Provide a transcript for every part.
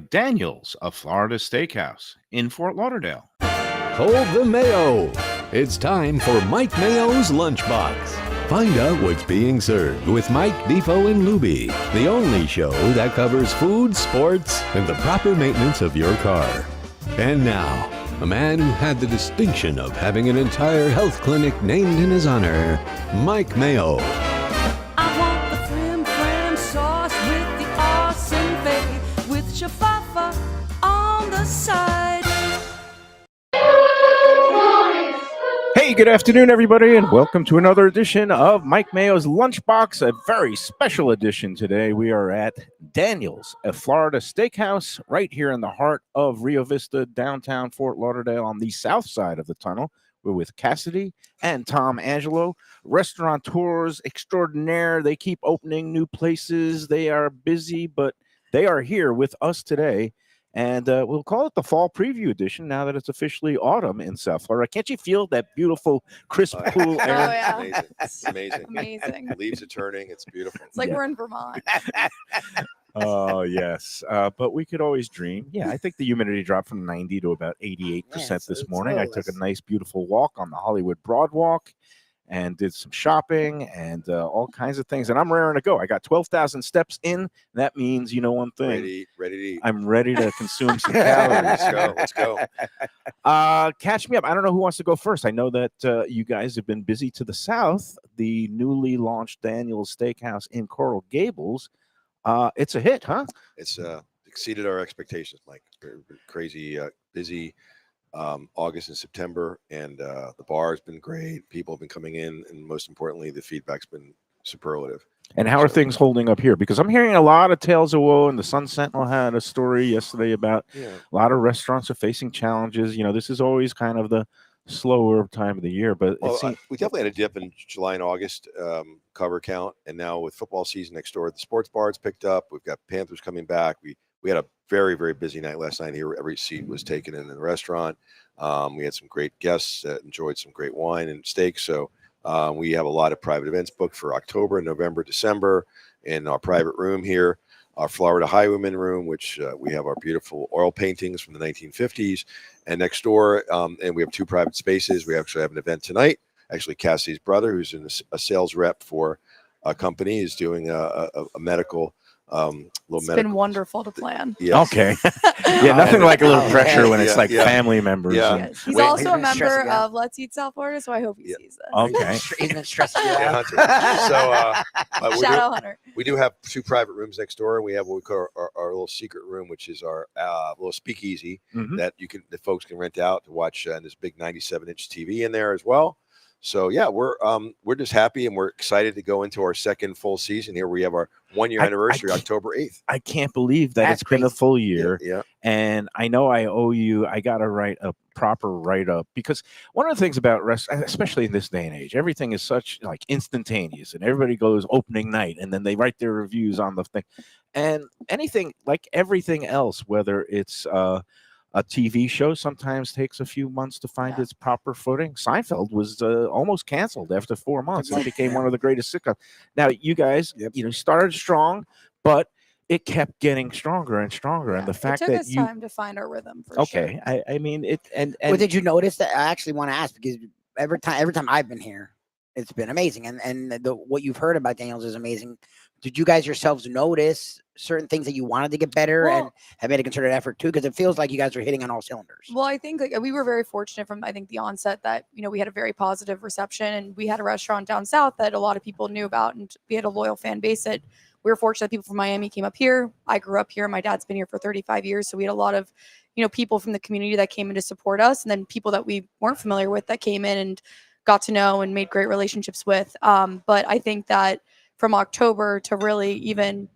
Daniel's, a Florida steakhouse in Fort Lauderdale. Hold the Mayo. It's time for Mike Mayo's Lunchbox. Find out what's being served with Mike, Beefo, and Lubie, the only show that covers food, sports, and the proper maintenance of your car. And now, a man who had the distinction of having an entire health clinic named in his honor, Mike Mayo. I want the frim sauce with the awesome fave, with shafafa on the side. Hey, good afternoon, everybody, and welcome to another edition of Mike Mayo's Lunchbox, a very special edition today. We are at Daniel's, a Florida steakhouse right here in the heart of Rio Vista, downtown Fort Lauderdale on the south side of the tunnel. We're with Cassidy and Tom Angelo, restaurateurs extraordinaire. They keep opening new places. They are busy, but they are here with us today. And we'll call it the fall preview edition now that it's officially autumn in South Florida. Can't you feel that beautiful, crisp, cool air? Oh, yeah. It's amazing. Amazing. Leaves are turning. It's beautiful. It's like we're in Vermont. Oh, yes. But we could always dream. Yeah, I think the humidity dropped from 90 to about 88% this morning. I took a nice, beautiful walk on the Hollywood Broadwalk and did some shopping and all kinds of things. And I'm raring to go. I got 12,000 steps in. That means, you know, one thing. Ready to eat. I'm ready to consume some calories. Let's go. Catch me up. I don't know who wants to go first. I know that you guys have been busy to the south. The newly launched Daniel's Steakhouse in Coral Gables. It's a hit, huh? It's exceeded our expectations, Mike. Crazy, busy August and September. And the bar has been great. People have been coming in. And most importantly, the feedback's been superlative. And how are things holding up here? Because I'm hearing a lot of tales of woe, and the Sun Sentinel had a story yesterday about a lot of restaurants are facing challenges. You know, this is always kind of the slower time of the year, but we definitely had a dip in July and August cover count. And now with football season next door, the sports bars picked up. We've got Panthers coming back. We had a very, very busy night last night here. Every seat was taken in the restaurant. We had some great guests that enjoyed some great wine and steak. So we have a lot of private events booked for October, November, December in our private room here, our Florida Highwayman room, which we have our beautiful oil paintings from the 1950s. And next door, and we have two private spaces. We actually have an event tonight. Actually, Cassidy's brother, who's a sales rep for a company, is doing a medical It's been wonderful to plan. Yes. Okay. Yeah, nothing like a little pressure when it's like family members. Yeah. He's also a member of Let's Eat South Florida, so I hope he sees this. Okay. He's been stressing you out. Hunter. So Shout out Hunter. we do have two private rooms next door, and we have what we call our little secret room, which is our little speakeasy that the folks can rent out to watch, and this big 97-inch TV in there as well. So yeah, we're just happy, and we're excited to go into our second full season here. We have our 1-year anniversary, October 8th. I can't believe that it's been a full year. Yeah. And I know I owe you. I got to write a proper write-up, because one of the things about especially in this day and age, everything is such like instantaneous, and everybody goes opening night and then they write their reviews on the thing. And anything like everything else, whether it's a TV show sometimes takes a few months to find its proper footing. Seinfeld was almost canceled after 4 months. It became one of the greatest sitcoms. Now, you guys, started strong, but it kept getting stronger and stronger. And the fact it took that us time to find our rhythm. For sure. I mean it. And well, did you notice that? I actually want to ask, because every time I've been here, it's been amazing. And what you've heard about Daniel's is amazing. Did you guys yourselves notice certain things that you wanted to get better and have made a concerted effort too? Because it feels like you guys are hitting on all cylinders. Well, I think we were very fortunate from, the onset that, we had a very positive reception, and we had a restaurant down south that a lot of people knew about, and we had a loyal fan base that we were fortunate that people from Miami came up here. I grew up here. My dad's been here for 35 years. So we had a lot of, people from the community that came in to support us, and then people that we weren't familiar with that came in and got to know and made great relationships with. But I think that from October to really even,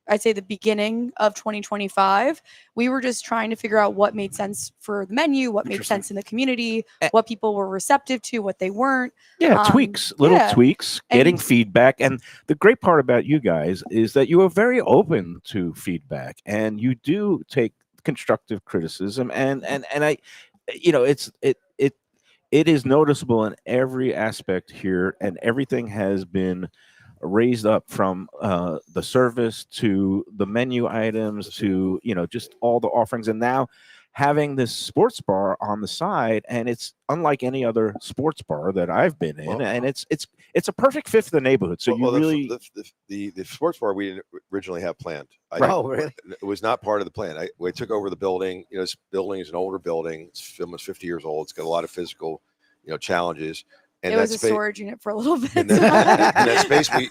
I'd say the beginning of 2025, we were just trying to figure out what made sense for the menu, what made sense in the community, what people were receptive to, what they weren't. Yeah, tweaks, tweaks, getting feedback. And the great part about you guys is that you are very open to feedback, and you do take constructive criticism. And I, it is noticeable in every aspect here, and everything has been raised up from the service to the menu items to just all the offerings, and now having this sports bar on the side, and it's unlike any other sports bar that I've been in, Well, and it's a perfect fit for the neighborhood. So you really the sports bar we didn't originally have planned. Oh, really? It was not part of the plan. We took over the building. This building is an older building. It's almost 50 years old. It's got a lot of physical, challenges. And it was a storage unit for a little bit. And that space, we,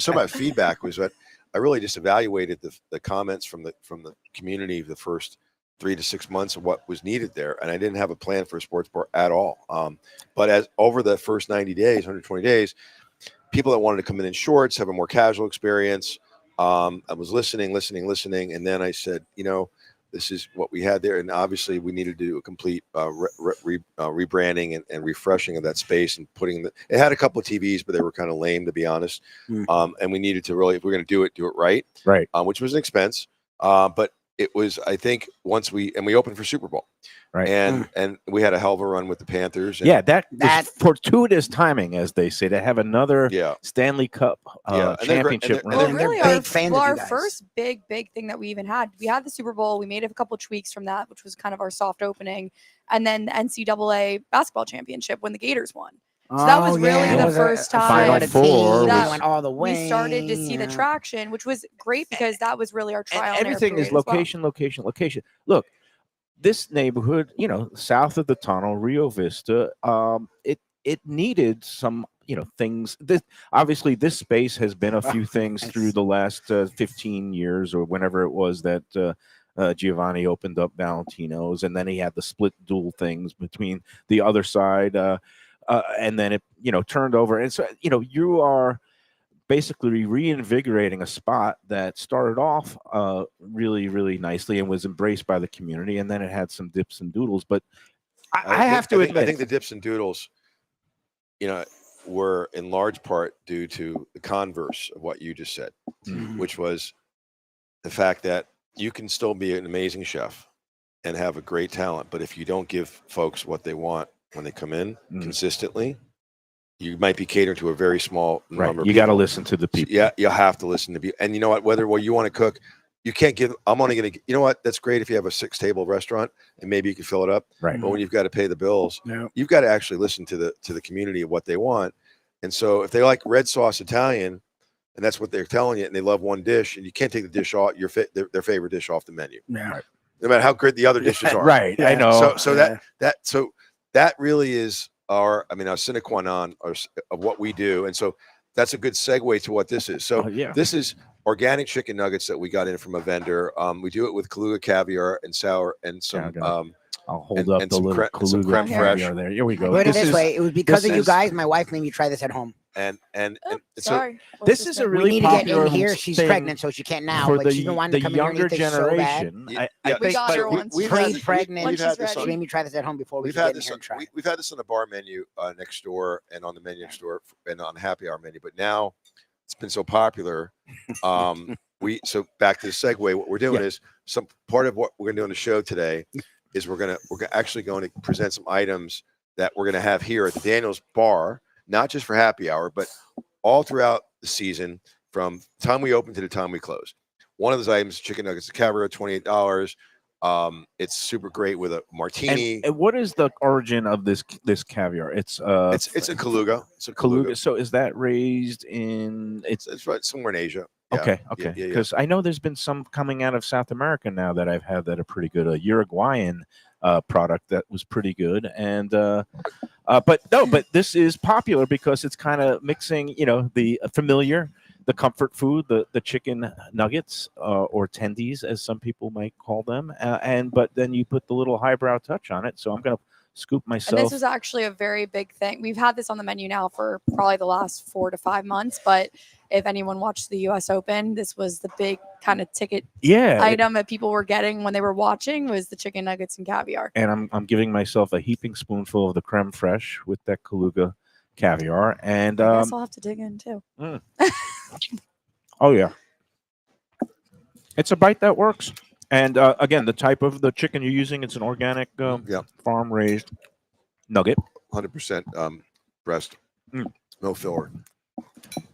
so my feedback was that I really just evaluated the comments from the community the first 3 to 6 months of what was needed there, and I didn't have a plan for a sports bar at all. But as over the first 90 days, 120 days, people that wanted to come in shorts, have a more casual experience. I was listening, and then I said, this is what we had there, and obviously we needed to do a complete rebranding and refreshing of that space, and it had a couple of TVs, but they were kind of lame, to be honest. And we needed to really, if we're going to do it right, which was an expense. But it was, I think, once we opened for Super Bowl, right, and we had a hell of a run with the Panthers. And that was fortuitous timing, as they say, to have another Stanley Cup championship. Well, really, big fans of you our guys. first big thing that we even had, we had the Super Bowl. We made a couple tweaks from that, which was kind of our soft opening, and then the NCAA basketball championship when the Gators won. So that was really the first time that we went all the way. We started to see the traction, which was great because that was really our trial. And everything is location. Look, this neighborhood, south of the tunnel, Rio Vista, it needed some, things. Obviously, this space has been a few things through the last 15 years or whenever it was that Giovanni opened up Valentino's, and then he had the split dual things between the other side. And then it, turned over. And so, you are basically reinvigorating a spot that started off really, really nicely and was embraced by the community. And then it had some dips and doodles. But I have to admit, I think the dips and doodles, were in large part due to the converse of what you just said, which was the fact that you can still be an amazing chef and have a great talent. But if you don't give folks what they want when they come in consistently, you might be catering to a very small number. You got to listen to the people. Yeah, you have to listen to people. And you know what? Whether you want to cook, you can't give. I'm only going to. You know what? That's great if you have a 6-table restaurant and maybe you can fill it up. Right. But when you've got to pay the bills, you've got to actually listen to the community of what they want. And so if they like red sauce Italian, and that's what they're telling you, and they love one dish, and you can't take the dish off their favorite dish off the menu. Yeah. No matter how great the other dishes are. Right. Yeah. I know. So that really is our sine qua non of what we do. And so that's a good segue to what this is. So this is organic chicken nuggets that we got in from a vendor. We do it with Kaluga caviar and sour and some I'll hold up the little some creme fraiche there. Here we go. Put it this way, it was because of you guys. My wife made me try this at home. And sorry. This is a We really need to get popular in here. She's thing pregnant, so she can't now. for But she's been wanting to come in younger here and so bad. generation. We got her once. Pre-pregnant. We've had this She made me try this at home before we We've could had get in this. here and try. We've had this on the bar menu next door and on the menu next door and on the happy hour menu. But now it's been so popular. So back to the segue. What we're doing is some part of what we're going to do on the show today is we're actually going to present some items that we're going to have here at the Daniels Bar, not just for happy hour, but all throughout the season from the time we open to the time we close. One of those items, chicken nuggets, the caviar, $28. It's super great with a martini. And what is the origin of this caviar? It's a Kaluga. It's a Kaluga. So is that raised in? It's right somewhere in Asia. Okay. Because I know there's been some coming out of South America now that I've had that are pretty good. A Uruguayan product that was pretty good, and but this is popular because it's kind of mixing, the familiar, the comfort food, the chicken nuggets or tendies, as some people might call them, but then you put the little highbrow touch on it. So I'm gonna scoop myself. And this was actually a very big thing. We've had this on the menu now for probably the last 4 to 5 months, but if anyone watched the US Open, this was the big kind of ticket item that people were getting when they were watching was the chicken nuggets and caviar. And I'm giving myself a heaping spoonful of the creme fraiche with that Kaluga caviar. And I guess I'll have to dig in too. Oh yeah. It's a bite that works. And again, the type of the chicken you're using, it's an organic farm raised nugget. 100% breast, no filler.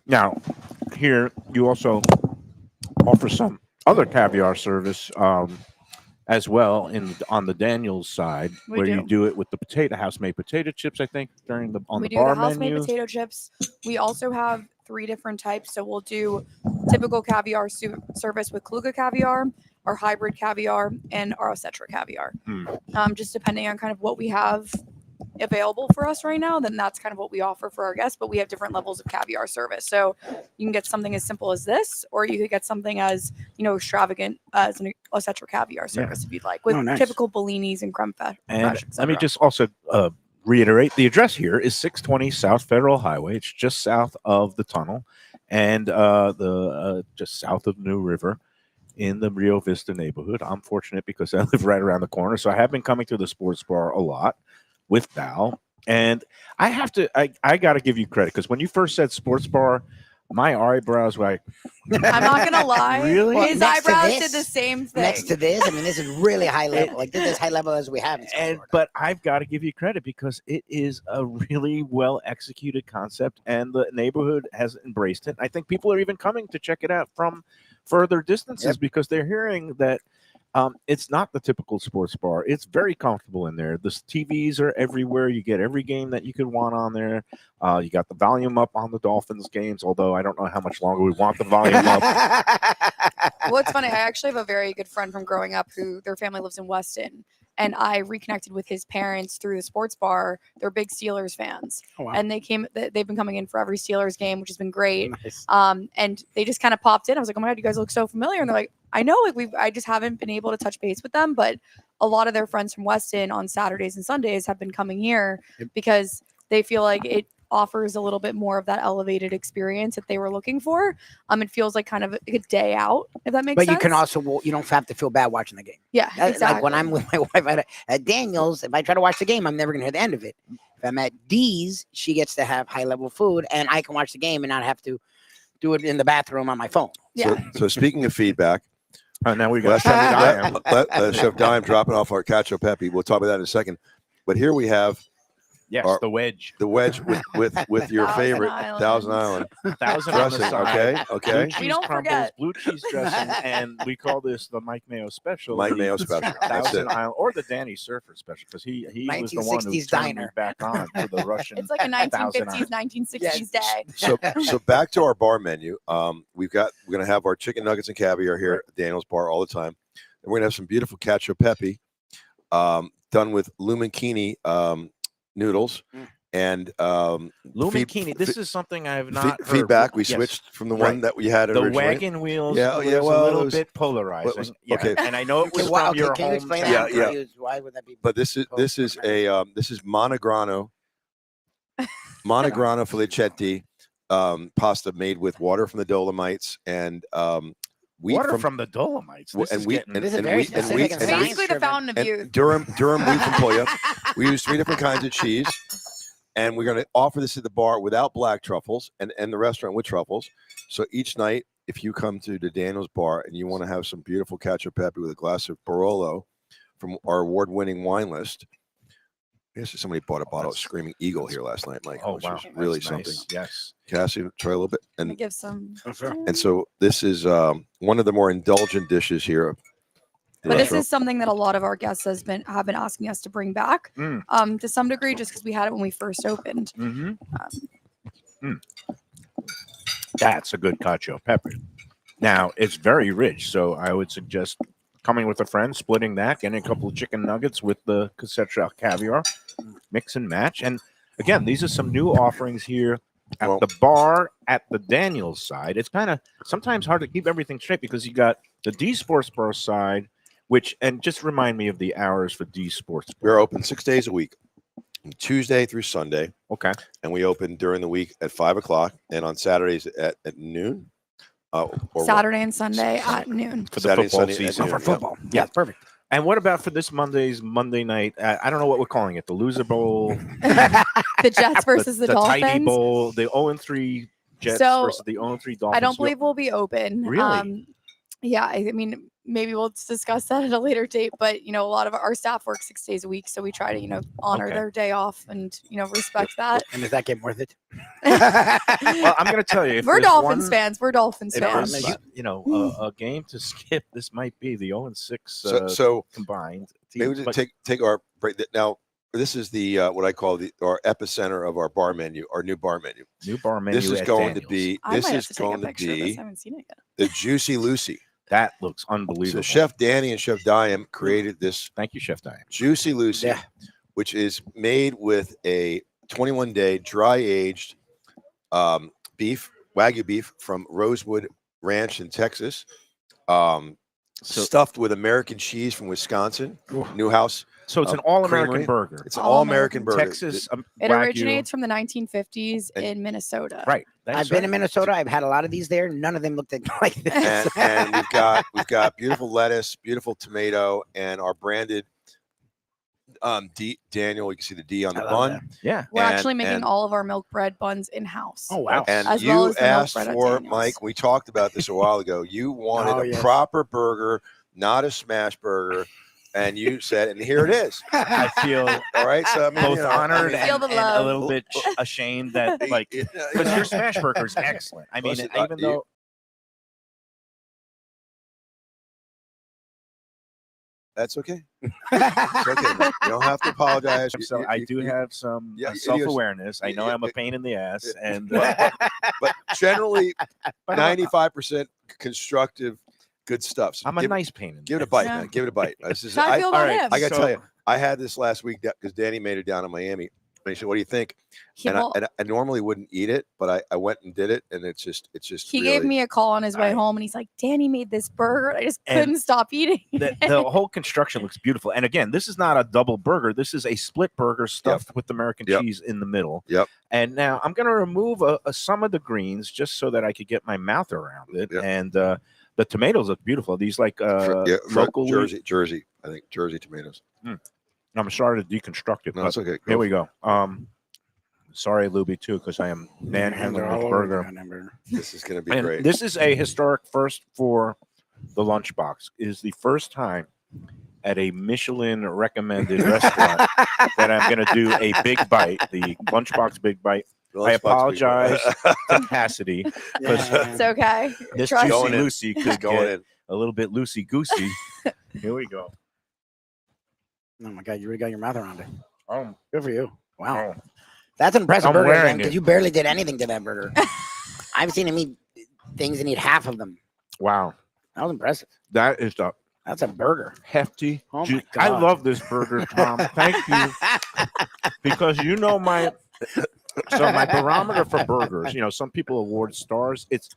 Now, here you also offer some other caviar service as well on the Daniels side, We where you do. do it with the house-made potato chips. I think on We the do bar the house-made menu. potato chips. We also have 3 different types. So we'll do typical caviar service with Kaluga caviar, our hybrid caviar, and our Osetra caviar. Just depending on kind of what we have available for us right now, then that's kind of what we offer for our guests. But we have different levels of caviar service. So you can get something as simple as this, or you could get something as extravagant as an Osetra caviar service if you'd like, with typical bellinis and creme fraiche. And let me just also reiterate, the address here is 620 South Federal Highway. It's just south of the tunnel and just south of New River in the Rio Vista neighborhood. I'm fortunate because I live right around the corner, so I have been coming to the sports bar a lot with Val. And I got to give you credit, because when you first said sports bar, my eyebrows were like, I'm not gonna lie. Really? Well, His next to eyebrows this- did the same thing. Next to this, I mean, this is really high level. Like, this is as high level as we have in South Florida. but I've got to give you credit, because it is a really well executed concept, and the neighborhood has embraced it. I think people are even coming to check it out from further distances because they're hearing that it's not the typical sports bar. It's very comfortable in there. The TVs are everywhere. You get every game that you could want on there. You got the volume up on the Dolphins games, although I don't know how much longer we want the volume up. Well, it's funny. I actually have a very good friend from growing up who their family lives in Weston, and I reconnected with his parents through the sports bar. They're big Steelers fans, and they've been coming in for every Steelers game, which has been great. Nice. And they just kind of popped in. I was like, "Oh my god, you guys look so familiar!" And they're like, "I know, like I just haven't been able to touch base with them, but a lot of their friends from Weston on Saturdays and Sundays have been coming here because they feel like it offers a little bit more of that elevated experience that they were looking for. It feels like kind of a day out, if that makes sense. But you can also, you don't have to feel bad watching the game. Yeah, exactly. Like when I'm with my wife at Daniels, if I try to watch the game, I'm never going to hear the end of it. If I'm at D's, she gets to have high level food, and I can watch the game and not have to do it in the bathroom on my phone. Yeah. So speaking of feedback, Now we got Chef Dime dropping off our cacio pepe. We'll talk about that in a second. But here we have the wedge. the wedge with your Thousand favorite Island. Thousand Island Thousand on the dressing. side. Okay. Blue cheese We don't crumbles, forget. blue cheese dressing, and we call this the Mike Mayo special. Mike the Mayo special. That's Thousand it. Island, or the Danny Surfer special, because he was the one who 1960s turned me diner. back on to the Russian. It's like a Thousand 1950s, Island. 1960s day. So back to our bar menu. We're gonna have our chicken nuggets and caviar here at Daniel's Bar all the time. And we're gonna have some beautiful cacio pepe, done with lumankini noodles. And Lumankini. This is something I have not heard. feedback. We Yes. switched from the one that we had The originally. wagon wheels. Yeah, was yeah, a well, little it was- bit polarizing. was- Yeah, okay. and I know it was Okay, from your can you explain hometown. that? Yeah. Why would that be? But this is Monograno Felicetti pasta made with water from the Dolomites and wheat Water from the Dolomites. This and is wheat getting- and, This is and very wheat and specific wheat and and science Basically, the driven. fountain of youth. and Durham wheat from Puglia. We use 3 different kinds of cheese, and we're going to offer this at the bar without black truffles, and the restaurant with truffles. So each night, if you come to the Daniel's Bar and you want to have some beautiful cacio pepe with a glass of Barolo from our award-winning wine list. Yes, somebody bought a bottle of Screaming Eagle here last night, Mike. Oh which wow, was really that's something. nice. Yes. Cassie, try a little bit, Let me and give some. so this is one of the more indulgent dishes here. at the But this restaurant. is something that a lot of our guests have been asking us to bring back, to some degree, just because we had it when we first opened. That's a good cacio pepper. Now it's very rich, so I would suggest coming with a friend, splitting that, getting a couple of chicken nuggets with the cassette caviar, mix and match. And again, these are some new offerings here at Well- the bar at the Daniels side. It's kind of sometimes hard to keep everything straight because you got the D Sports Bar side, and just remind me of the hours for D Sports Bar. We're open 6 days a week, Tuesday through Sunday, Okay. and we open during the week at 5:00 and on Saturdays at noon. Or what? Saturday and Sunday at noon. For the Saturday and football Sunday at season. noon, For football. Yeah. Yeah, perfect. And what about for this Monday night? I don't know what we're calling it. The Loser Bowl, The Jets versus the Tidy Dolphins. Bowl, the 0-3 Jets So, versus the 0-3 Dolphins. I don't believe we'll be open. Really? Yeah, I mean, maybe we'll discuss that at a later date. But a lot of our staff work 6 days a week, so we try to honor Okay. their day off and respect that. And is that game worth it? Well, I'm going to tell you, if We're there's Dolphins one, fans. We're Dolphins if fans. there's, a game to skip, this might be the 0-6 So combined. maybe teams, we but- take our break. Now, this is the what I call our epicenter of our bar menu, our new bar menu. New bar menu. This is at going to Daniel's. be. I This might have is to take a going to picture of this. be I haven't seen it yet. the Juicy Lucy. That looks So unbelievable. Chef Danny and Chef Diam created this Thank you, Chef Diane. Juicy Lucy, Yeah. which is made with a 21-day dry aged beef, Wagyu beef from Rosewood Ranch in Texas, stuffed with American cheese from Wisconsin, Newhouse. So it's an all-American Creamery. burger. It's an All-American all-American burger. Texas It Wagyu. originates from the 1950s And- in Minnesota. Right. I've That's been right. in Minnesota. I've had a lot of these there. None of them looked like this. and we've got beautiful lettuce, beautiful tomato, and our branded Daniel. You can see the D on the I love bun. that. Yeah. We're actually And- making and- all of our milk bread buns in-house. Oh wow! And As you well as the milk asked bread at for, Daniel's. Mike, we talked about this a while ago. You wanted Oh, a yes. proper burger, not a smash burger. And you said, and here it is. I feel All right. So I mean, both honored I feel and, the and a love. little bit ashamed that, like, because your smash burger is excellent. I mean, Listen, even though that's okay. It's okay. Man. You don't have to apologize. so I do have some Yeah, self-awareness. I know yeah, I'm a yeah. pain in the ass, and But generally, but 95% constructive, good stuff. So I'm a give, nice pain in the give it a ass. bite, Yeah. man. Give it a bite. This is, How do I feel about all right, him? I got to So- tell you, I had this last week because Danny made it down in Miami. And he said, "What do you think?" He, And, well, I normally wouldn't eat it, but I went and did it, and it's just he really, gave me a call on his way I- home and he's like, Danny made this burger. I just And couldn't stop eating. The whole construction looks beautiful. And again, this is not a double burger. This is a split burger stuffed with American Yep. cheese in the middle. Yep. And now I'm going to remove some of the greens just so that I could get my mouth around it. Yep. And the tomatoes look beautiful. These like local Jersey, I think Jersey tomatoes. I'm sorry to deconstruct it, No, but it's okay. here we go. Sorry, Lubie, too, because I am manhandling They're all this over burger. the number. This is going to be And great. this is a historic first for the Lunchbox. It is the first time at a Michelin recommended restaurant that I'm going to do a big bite, the Lunchbox Big Bite. I apologize to Cassidy. It's okay. This Trust Juicy Going in. Lucy could going get in. a little bit loosey-goosey. Here we go. Oh my god, you really got your mouth around it. Oh, Good for you. Wow, oh. that's an impressive I'm burger wearing because it. you barely did anything to that burger. I've seen him eat things and eat half of them. Wow. That was impressive. That is a That's a burger. hefty. Oh my juice. I God. love this burger, Tom. Thank you. Because you know my barometer for burgers, some people award stars. It's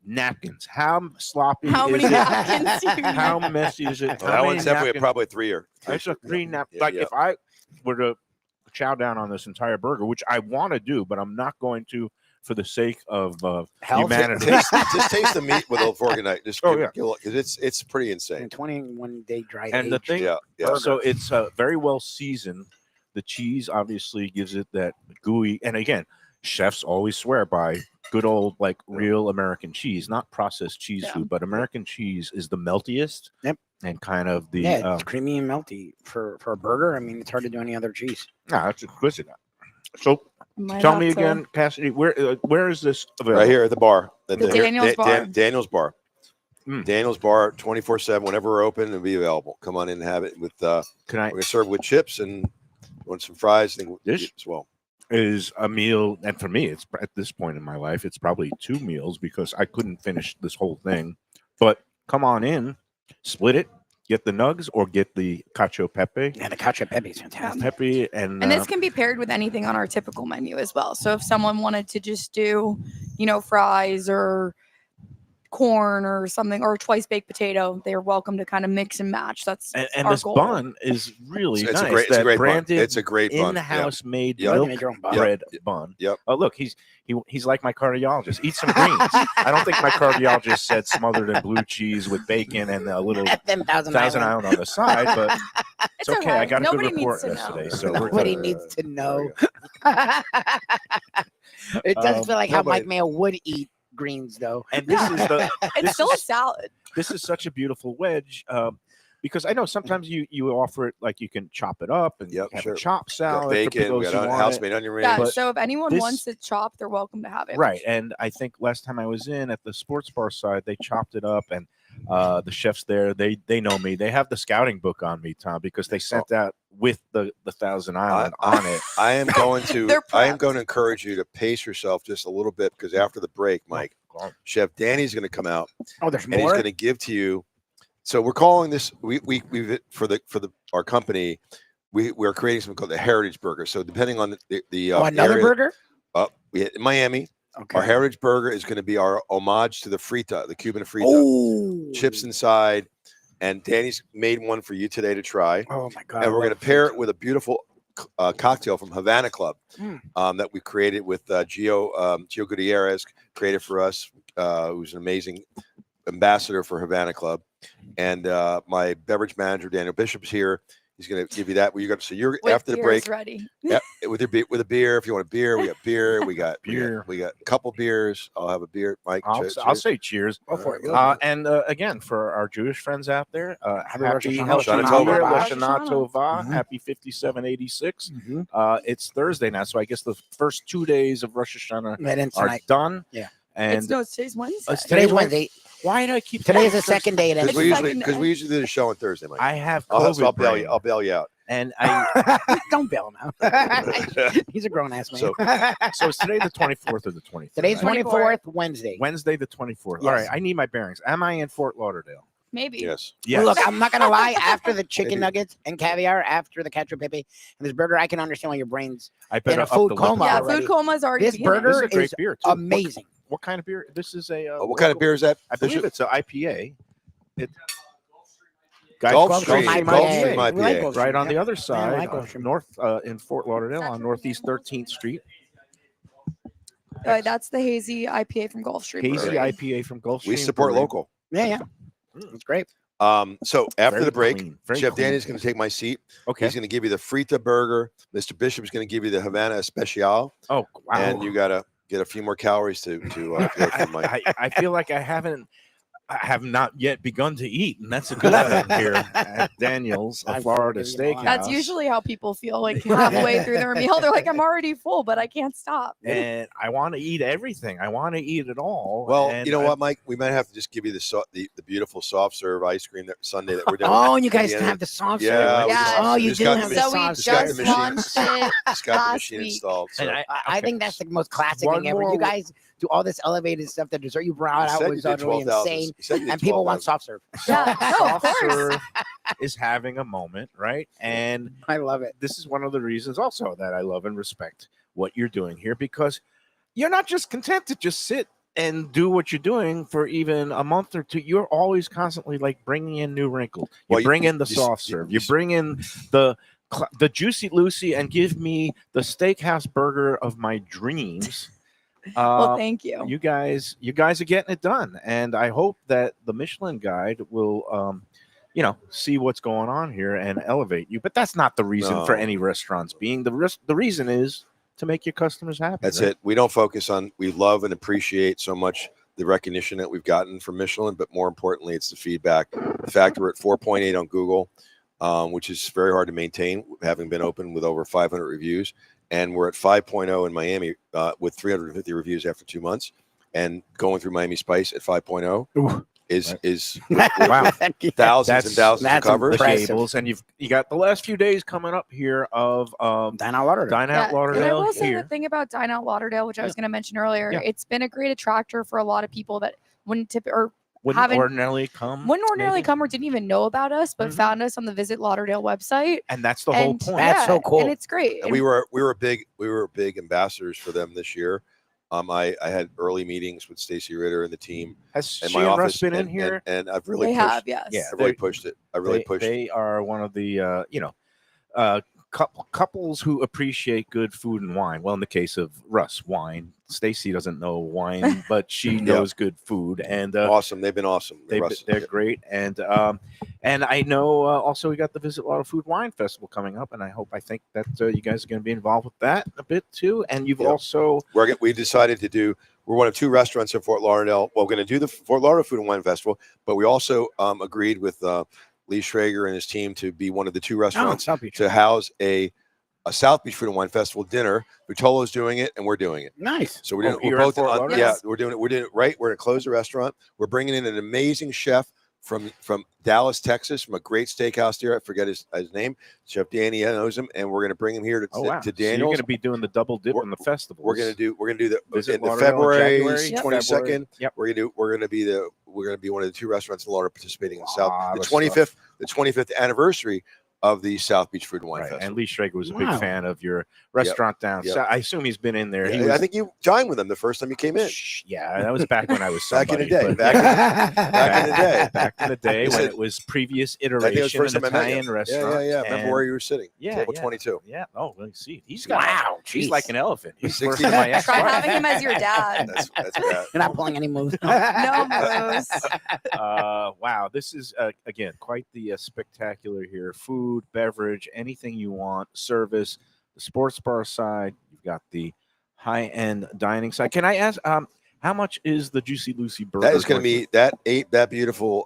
napkins. How sloppy How is many it? napkins do you How messy is it? Well, How that many one's definitely napkins? probably a 3-year. It's a three nap. Yeah, Like yeah. if I were to chow down on this entire burger, which I want to do, but I'm not going to for the sake of Health. humanity. Just taste the meat with a fork and knife. Just Oh, give it, because it's pretty And insane. 21-day dry And the age. thing, Yeah. so it's very well seasoned. The cheese obviously gives it that gooey. And again, chefs always swear by good old like real American cheese, not processed cheese Yeah. food, but American cheese is the meltiest. Yep. And kind of the Yeah, it's creamy and melty for a burger. I mean, it's hard to do any other cheese. that's exquisite. So Might tell have me to- again, Cassidy, where is this available? Right here at the bar. The Daniel's bar. Daniel's bar. Mm. Daniel's bar, 24/7. Whenever we're open, it'll be available. Come on in and have it with. Can We're I gonna serve with chips and want some fries. I think This- as well. is a meal, and for me, it's at this point in my life, it's probably 2 meals because I couldn't finish this whole thing. But come on in, split it, get the nugs or get the cacio pepe. Yeah, the cacio pepe is fantastic. Pepe and And this can be paired with anything on our typical menu as well. So if someone wanted to just do, fries or corn or something or twice baked potato, they're welcome to kind of mix and match. That's and our this goal. bun is really It's nice. a great, it's a That great bun. branded It's a great bun. in the house made Yep. You milk make your own bun. bread Yep. bun. Yep. Oh look, he's like my cardiologist. Eat some greens. I don't think my cardiologist said smothered in blue cheese with bacon and a little Them Thousand Thousand Island. Island on the side, but it's okay. I got a Nobody good needs report to know. yesterday, so we're Nobody good. needs to There know. we It does feel like how nobody- Mike Mayo would eat greens, though. And this is the It's this still a is- salad. this is such a beautiful wedge. Because I know sometimes you offer it like you can chop it up and Yep, have sure. a chop We got salad bacon, for we those got who want house it. made onion rings. Yeah, But so if anyone this- wants it chopped, they're welcome to have it. Right, and I think last time I was in at the sports bar side, they chopped it up, and the chefs there, they know me. They have the scouting book on me, Tom, because they sent out with the Thousand Island on it. I am going to They're prepped. encourage you to pace yourself just a little bit, because after the break, Mike, Chef Danny's going to come out Oh, there's and he's more. going to give to you. So we're calling this we've for our company, we're creating something called the Heritage Burger. So depending on the Another area, burger. in Miami, Okay. our Heritage Burger is going to be our homage to the frita, the Cuban frita, Oh, chips inside. And Danny's made one for you today to try. Oh my god! And we're going to pair it with a beautiful cocktail from Havana Club that we created with Gio Gutierrez, created for us, who's an amazing ambassador for Havana Club. And my beverage manager, Daniel Bishop's here. He's going to give you that. You're With after the beers break. ready. Yeah, with a beer. If you want a beer, we got beer. We got Beer. We got a couple beers. I'll have a beer, Mike. I'll cheers. say cheers. Go for it. And again, for our Jewish friends out there, Happy happy Rosh Hoshana Hashanah. Lashana Tova, Mhm. happy 5786. Mhm. It's Thursday now, so I guess the first 2 days of Rosh Hashanah Right in are tonight. done. Yeah. And It's today's Wednesday. Today's Wednesday. Why do I keep Today is saying the second day. It Because ends we tonight. usually do the show on Thursday, Mike. I have I'll COVID bail brain, you. I'll bail you out. and I Don't bail him out. He's a grown ass man. So- so it's today the 24th or the 23rd. Today's 24th. 24th, Wednesday. Wednesday the 24th. Yes. All right, I need my bearings. Am I in Fort Lauderdale? Maybe. Yes. Yes. Look, I'm not gonna lie. After the chicken Maybe. nuggets and caviar, after the cacio pepe and this burger, I can understand why your brain's I in better a up food the coma level. Yeah, already. food coma is already This beginning. burger This is a great is beer too. amazing. What kind of beer? This is a What kind of local- beer is that? I believe Bishop? it's an IPA. It Gulf Gulf Stream. Stream Gulf IPA. Stream We like IPA. Gulf right Stream, on the yeah. other side, like Gulf Stream. north in Fort Lauderdale on Northeast 13th Street. That's the hazy IPA from Gulf Street. Hazy Brewery. IPA from Gulf Stream. We support Brewery. local. Yeah. It's great. So after Very the break, clean, very Chef clean. Danny's going to take my seat. Okay. He's going to give you the Frita burger. Mr. Bishop's going to give you the Havana Especial. Oh wow. And you got to get a few more calories to go from my. I feel like I have not yet begun to eat, and that's a good thing here at Daniel's, a I'm Florida forgiving you, Mom. Steakhouse. That's usually how people feel like halfway through their meal. They're like, I'm already full, but I can't stop. And I want to eat everything. I want to eat it all. Well, and you know I- what, Mike? We might have to just give you the beautiful soft serve ice cream that Sunday that we're doing. Oh, and you guys Yeah. have the soft Yeah, serve. we just- Oh, we you just do got have the the So we soft got the just serve. machine. launched it. Just got the last machine week. installed. So. and I okay. think that's the most classic One thing ever. more- You guys do all this elevated stuff. The dessert you brought You out said was you did utterly 12,000. insane. You said you did And people want 12,000. soft serve. Yeah, no, of Soft course. serve is having a moment, right? And I love it. this is one of the reasons also that I love and respect what you're doing here, because you're not just content to just sit and do what you're doing for even a month or two. You're always constantly like bringing in new wrinkles. You Well, bring in the you- soft serve. You bring in the Juicy Lucy and give me the steakhouse burger of my dreams. Well, thank you. You guys are getting it done, and I hope that the Michelin Guide will see what's going on here and elevate you. But that's not the reason for No. any restaurants being. The reason is to make your customers happy. That's right? it. We don't focus on. We love and appreciate so much the recognition that we've gotten from Michelin, but more importantly, it's the feedback. The fact we're at 4.8 on Google, which is very hard to maintain, having been open with over 500 reviews, and we're at 5.0 in Miami with 350 reviews after 2 months, and going through Miami Spice at 5.0 Ooh. is Wow. thousands and thousands of that's covers. The impressive. cables, and you got the last few days coming up here of Dine Out Lauderdale. Dine Out And I Lauderdale will say here. the thing about Dine Out Lauderdale, which I was going to mention earlier, Yeah. it's been a great attractor for a lot of people that wouldn't Wouldn't haven't- ordinarily come. wouldn't ordinarily maybe? come or didn't even know about us, but Mhm. found us on the Visit Lauderdale website. And that's the whole And point. That's so cool. And it's great. And And we were big ambassadors for them this year. I had early meetings with Stacey Ritter and the team Has in she my and office, Russ been in here? and I've really they pushed. have, yes. Yeah. I really pushed it. I really pushed. They are one of the couples who appreciate good food and wine. Well, in the case of Russ, wine. Stacy doesn't know wine, but she Yeah. knows good food, and Awesome. They've been awesome. Russ. they're great. And I know also we got the Visit Lauderdale Food Wine Festival coming up, and I think that you guys are going to be involved with that a bit too. And you've Yeah. also We decided to do. we're one of 2 restaurants in Fort Lauderdale. Well, we're going to do the Fort Lauderdale Food and Wine Festival, but we also agreed with Lee Schrager and his team to be one of the 2 restaurants to house a South Beach Food and Wine Festival dinner. Vitolo's doing it, and we're doing it. Nice. So we're doing. You're We're in both. Fort Lauderdale? Yeah, we're doing it. We're doing it right. We're going to close the restaurant. We're bringing in an amazing chef from Dallas, Texas, from a great steakhouse there. I forget his name. Chef Danny knows him, and we're going to bring him here to So Daniels. you're going to be doing the double dip in the festival. We're going to do the Visit in the Lauderdale in February January? 22nd. Yep. We're going to be one of the 2 restaurants in Lauderdale participating in South. The stuff. 25th anniversary of the South Beach Food and Wine Right. Festival. And Lee Schrager was a big Wow. fan of your restaurant down. Yep. So I assume he's been in there. He Yeah, was, I think you dined with him the first time you came in. Yeah, that was back when I was Back in the somebody, day. but- Back in the day. back in the day He when said- it was previous I think it was iteration first of time I met you. Italian restaurant. Yeah. Remember where you were sitting? Yeah, Table yeah. 22. Yeah. Oh, well, see, he's got. Wow, He's jeez. like an elephant. He's 60. worse than my Try ex-wife. having him as your dad. That's bad. You're not pulling any moves. No moves. Wow, this is again quite the spectacular here. Food, beverage, anything you want, service. The sports bar side, you've got the high-end dining side. Can I ask, how much is the Juicy Lucy burger? That is going to be that beautiful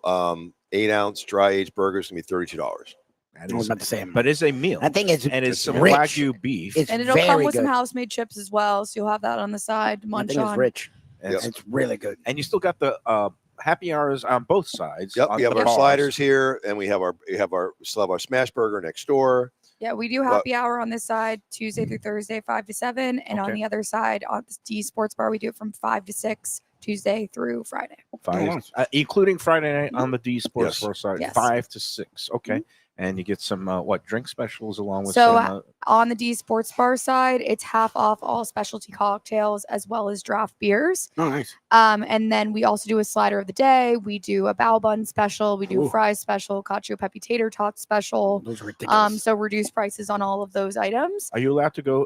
8-ounce dry aged burger is going to be $32. That I was is, about to say, but it's a meal, I think it's and it's some rich. Wagyu beef. It's And it'll very come with good. some house-made chips as well, so you'll have that on the side to I munch think it's on. rich. It's- It's really good. and you still got the happy hours on both sides. Yep, on we have the our bars. sliders here, and we still have our smash burger next door. Yeah, we do happy hour on this side Tuesday through Thursday, 5 to 7, and on Okay. the other side on the D Sports Bar, we do it from 5 to 6 Tuesday through Friday. Five, including Friday night on the D Sports Yes. Bar side, Yes. 5 to 6. Okay, and you get some drink specials along with So, some. On the D Sports Bar side, it's half off all specialty cocktails as well as draft beers. Oh, nice. And then we also do a slider of the day. We do a bao bun special. We do a Ooh. fries special, cacio pepe tater tot special. Those are ridiculous. So reduced prices on all of those items. Are you allowed to go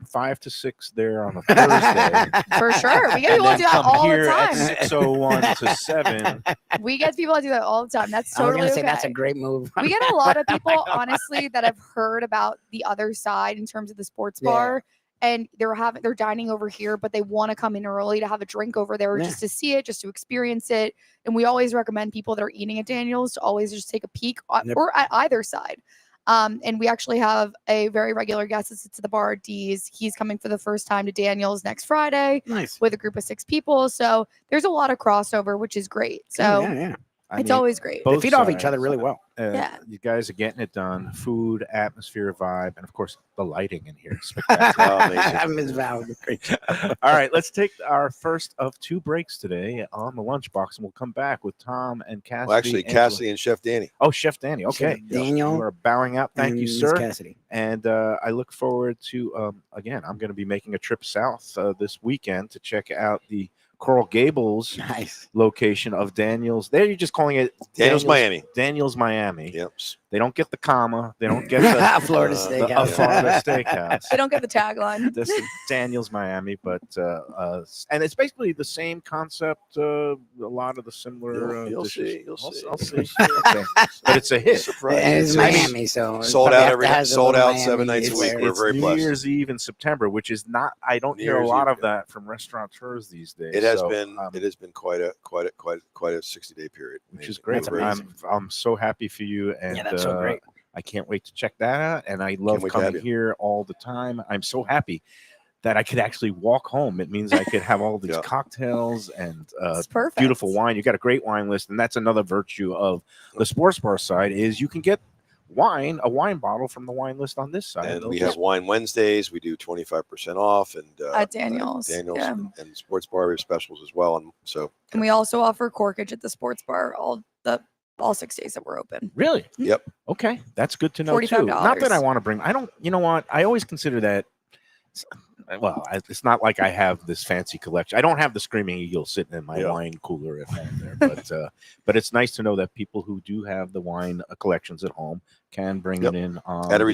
5 to 6 there on a Thursday? For sure. We get and people to then do that come all the here at time. 6:01 to 7. We get people to do that all the time. That's I was totally gonna say okay. that's a great move. We get a lot of people, honestly, that have heard about the other side in terms of the sports Yeah. bar, and they're dining over here, but they want to come in early to have a drink over there, Yeah. just to see it, just to experience it. And we always recommend people that are eating at Daniel's to always just take a peek Yep. or at either side. And we actually have a very regular guest that sits at the bar at D's. He's coming for the first time to Daniel's next Friday Nice. with a group of 6 people. So there's a lot of crossover, which is great. So yeah. I it's mean, always great. They both feed off each sides. other really well. Yeah. You guys are getting it done. Food, atmosphere, vibe, and of course the lighting in here. is spectacular. Oh, amazing. I miss Val. All right, let's take our first of 2 breaks today on the lunchbox, and we'll come back with Tom and Cassidy. Well, actually, Angelo. Cassidy and Chef Danny. Oh, Chef Danny. Okay, Chef Daniel you are bowing out. Thank you, and Miss sir. Cassidy. And I look forward to again. I'm going to be making a trip south this weekend to check out the Coral Gables Nice. location of Daniel's. There, you're just calling it Daniel's Miami. Daniel's Miami. Yep. They don't get the comma. They don't get the Florida the- the Steakhouse. Florida Steakhouse. They don't get the tagline. This is Daniel's Miami, but and it's basically the same concept. A lot of the similar. You'll dishes. see, you'll see. I'll see. Okay. But it's a hit. Surprise. And it's It's Miami, so it's sold probably out have every to night, have the sold little out 7 Miami nights a in week. there. We're It's very New blessed. Year's Eve in September, which is not. I don't New hear a Year's lot Eve, of that from restaurateurs these days. It has So, been quite a 60-day period, which is Amazing. great. That's I'm so happy for you, and Yeah, that's so great. I can't wait to check that out. And I love wait to have coming you. here all the time. I'm so happy that I could actually walk home. It means I could have all these Yeah. cocktails and It's perfect. beautiful wine. You got a great wine list, and that's another virtue of the sports bar side is you can get a wine bottle from the wine list on this side. And They'll we just- have Wine Wednesdays. We do 25% off, and At Daniel's, Daniel's, yeah. and Sports Bar we have specials as well. And so, And we also offer corkage at the sports bar all 6 days that we're open. Really? Yep. Okay, that's good to know too. $45. Not that I want to bring. I don't. You know what? I always consider that. Well, it's not like I have this fancy collection. I don't have the Screaming Eagle sitting in my Yeah. wine cooler at home there, but it's nice to know that people who do have the wine collections at home can bring Yep. it in at a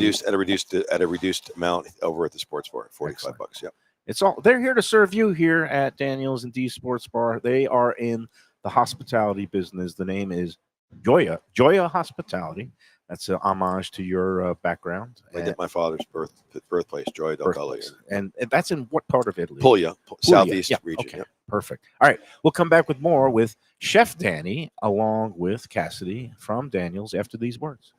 reduced amount over at the Sports Bar, Excellent. $45. Yep. It's all they're here to serve you here at Daniel's and D Sports Bar. They are in the hospitality business. The name is Joya Hospitality. That's an homage to your background. My father's birthplace, Gioia del Colle. And that's in what part of Italy? Puglia, southeast region. Okay. Yep. Perfect. All right. We'll come back with more with Chef Danny along with Cassidy from Daniels after these words.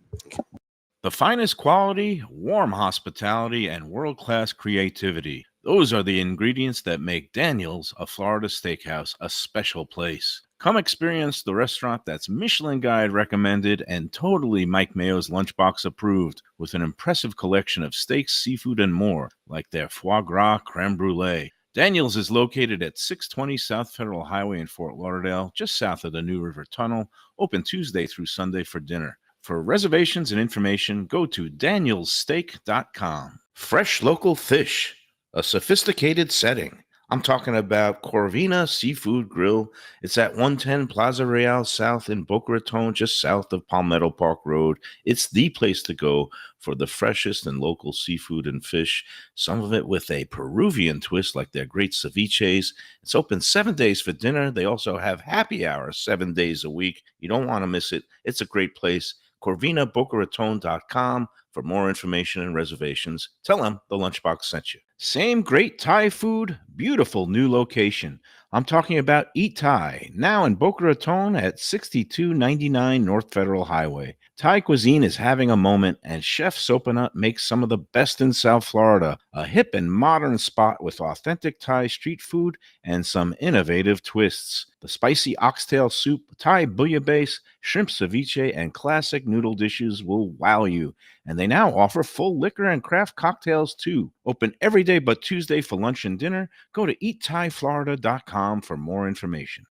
The finest quality, warm hospitality, and world-class creativity. Those are the ingredients that make Daniels, a Florida steakhouse, a special place. Come experience the restaurant that's Michelin Guide recommended and totally Mike Mayo's Lunchbox approved, with an impressive collection of steaks, seafood, and more, like their foie gras creme brulee. Daniels is located at 620 South Federal Highway in Fort Lauderdale, just south of the New River Tunnel, open Tuesday through Sunday for dinner. For reservations and information, go to danielssteak.com. Fresh local fish, a sophisticated setting. I'm talking about Corvina Seafood Grill. It's at 110 Plaza Real South in Boca Raton, just south of Palmetto Park Road. It's the place to go for the freshest and local seafood and fish, some of it with a Peruvian twist like their great ceviches. It's open 7 days for dinner. They also have happy hours 7 days a week. You don't want to miss it. It's a great place. CorvinaBocaRaton.com for more information and reservations. Tell them the Lunchbox sent you. Same great Thai food, beautiful new location. I'm talking about Eat Thai, now in Boca Raton at 6299 North Federal Highway. Thai cuisine is having a moment, and Chef Sopanut makes some of the best in South Florida. A hip and modern spot with authentic Thai street food and some innovative twists. The spicy oxtail soup, Thai bouillabaisse, shrimp ceviche, and classic noodle dishes will wow you. And they now offer full liquor and craft cocktails too. Open every day but Tuesday for lunch and dinner. Go to eatthaiflorida.com for more information.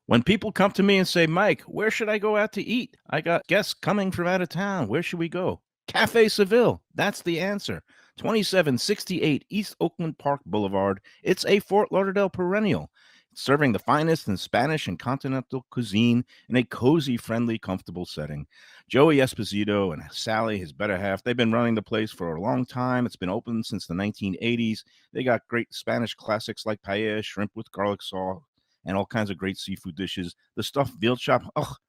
When people come to me and say, Mike, where should I go out to eat? I got guests coming from out of town. Where should we go? Cafe Seville. That's the answer. 2768 East Oakland Park Boulevard. It's a Fort Lauderdale perennial, serving the finest in Spanish and continental cuisine in a cozy, friendly, comfortable setting. Joey Esposito and Sally, his better half, they've been running the place for a long time. It's been open since the 1980s. They got great Spanish classics like paella, shrimp with garlic sauce, and all kinds of great seafood dishes. The stuffed veal chop,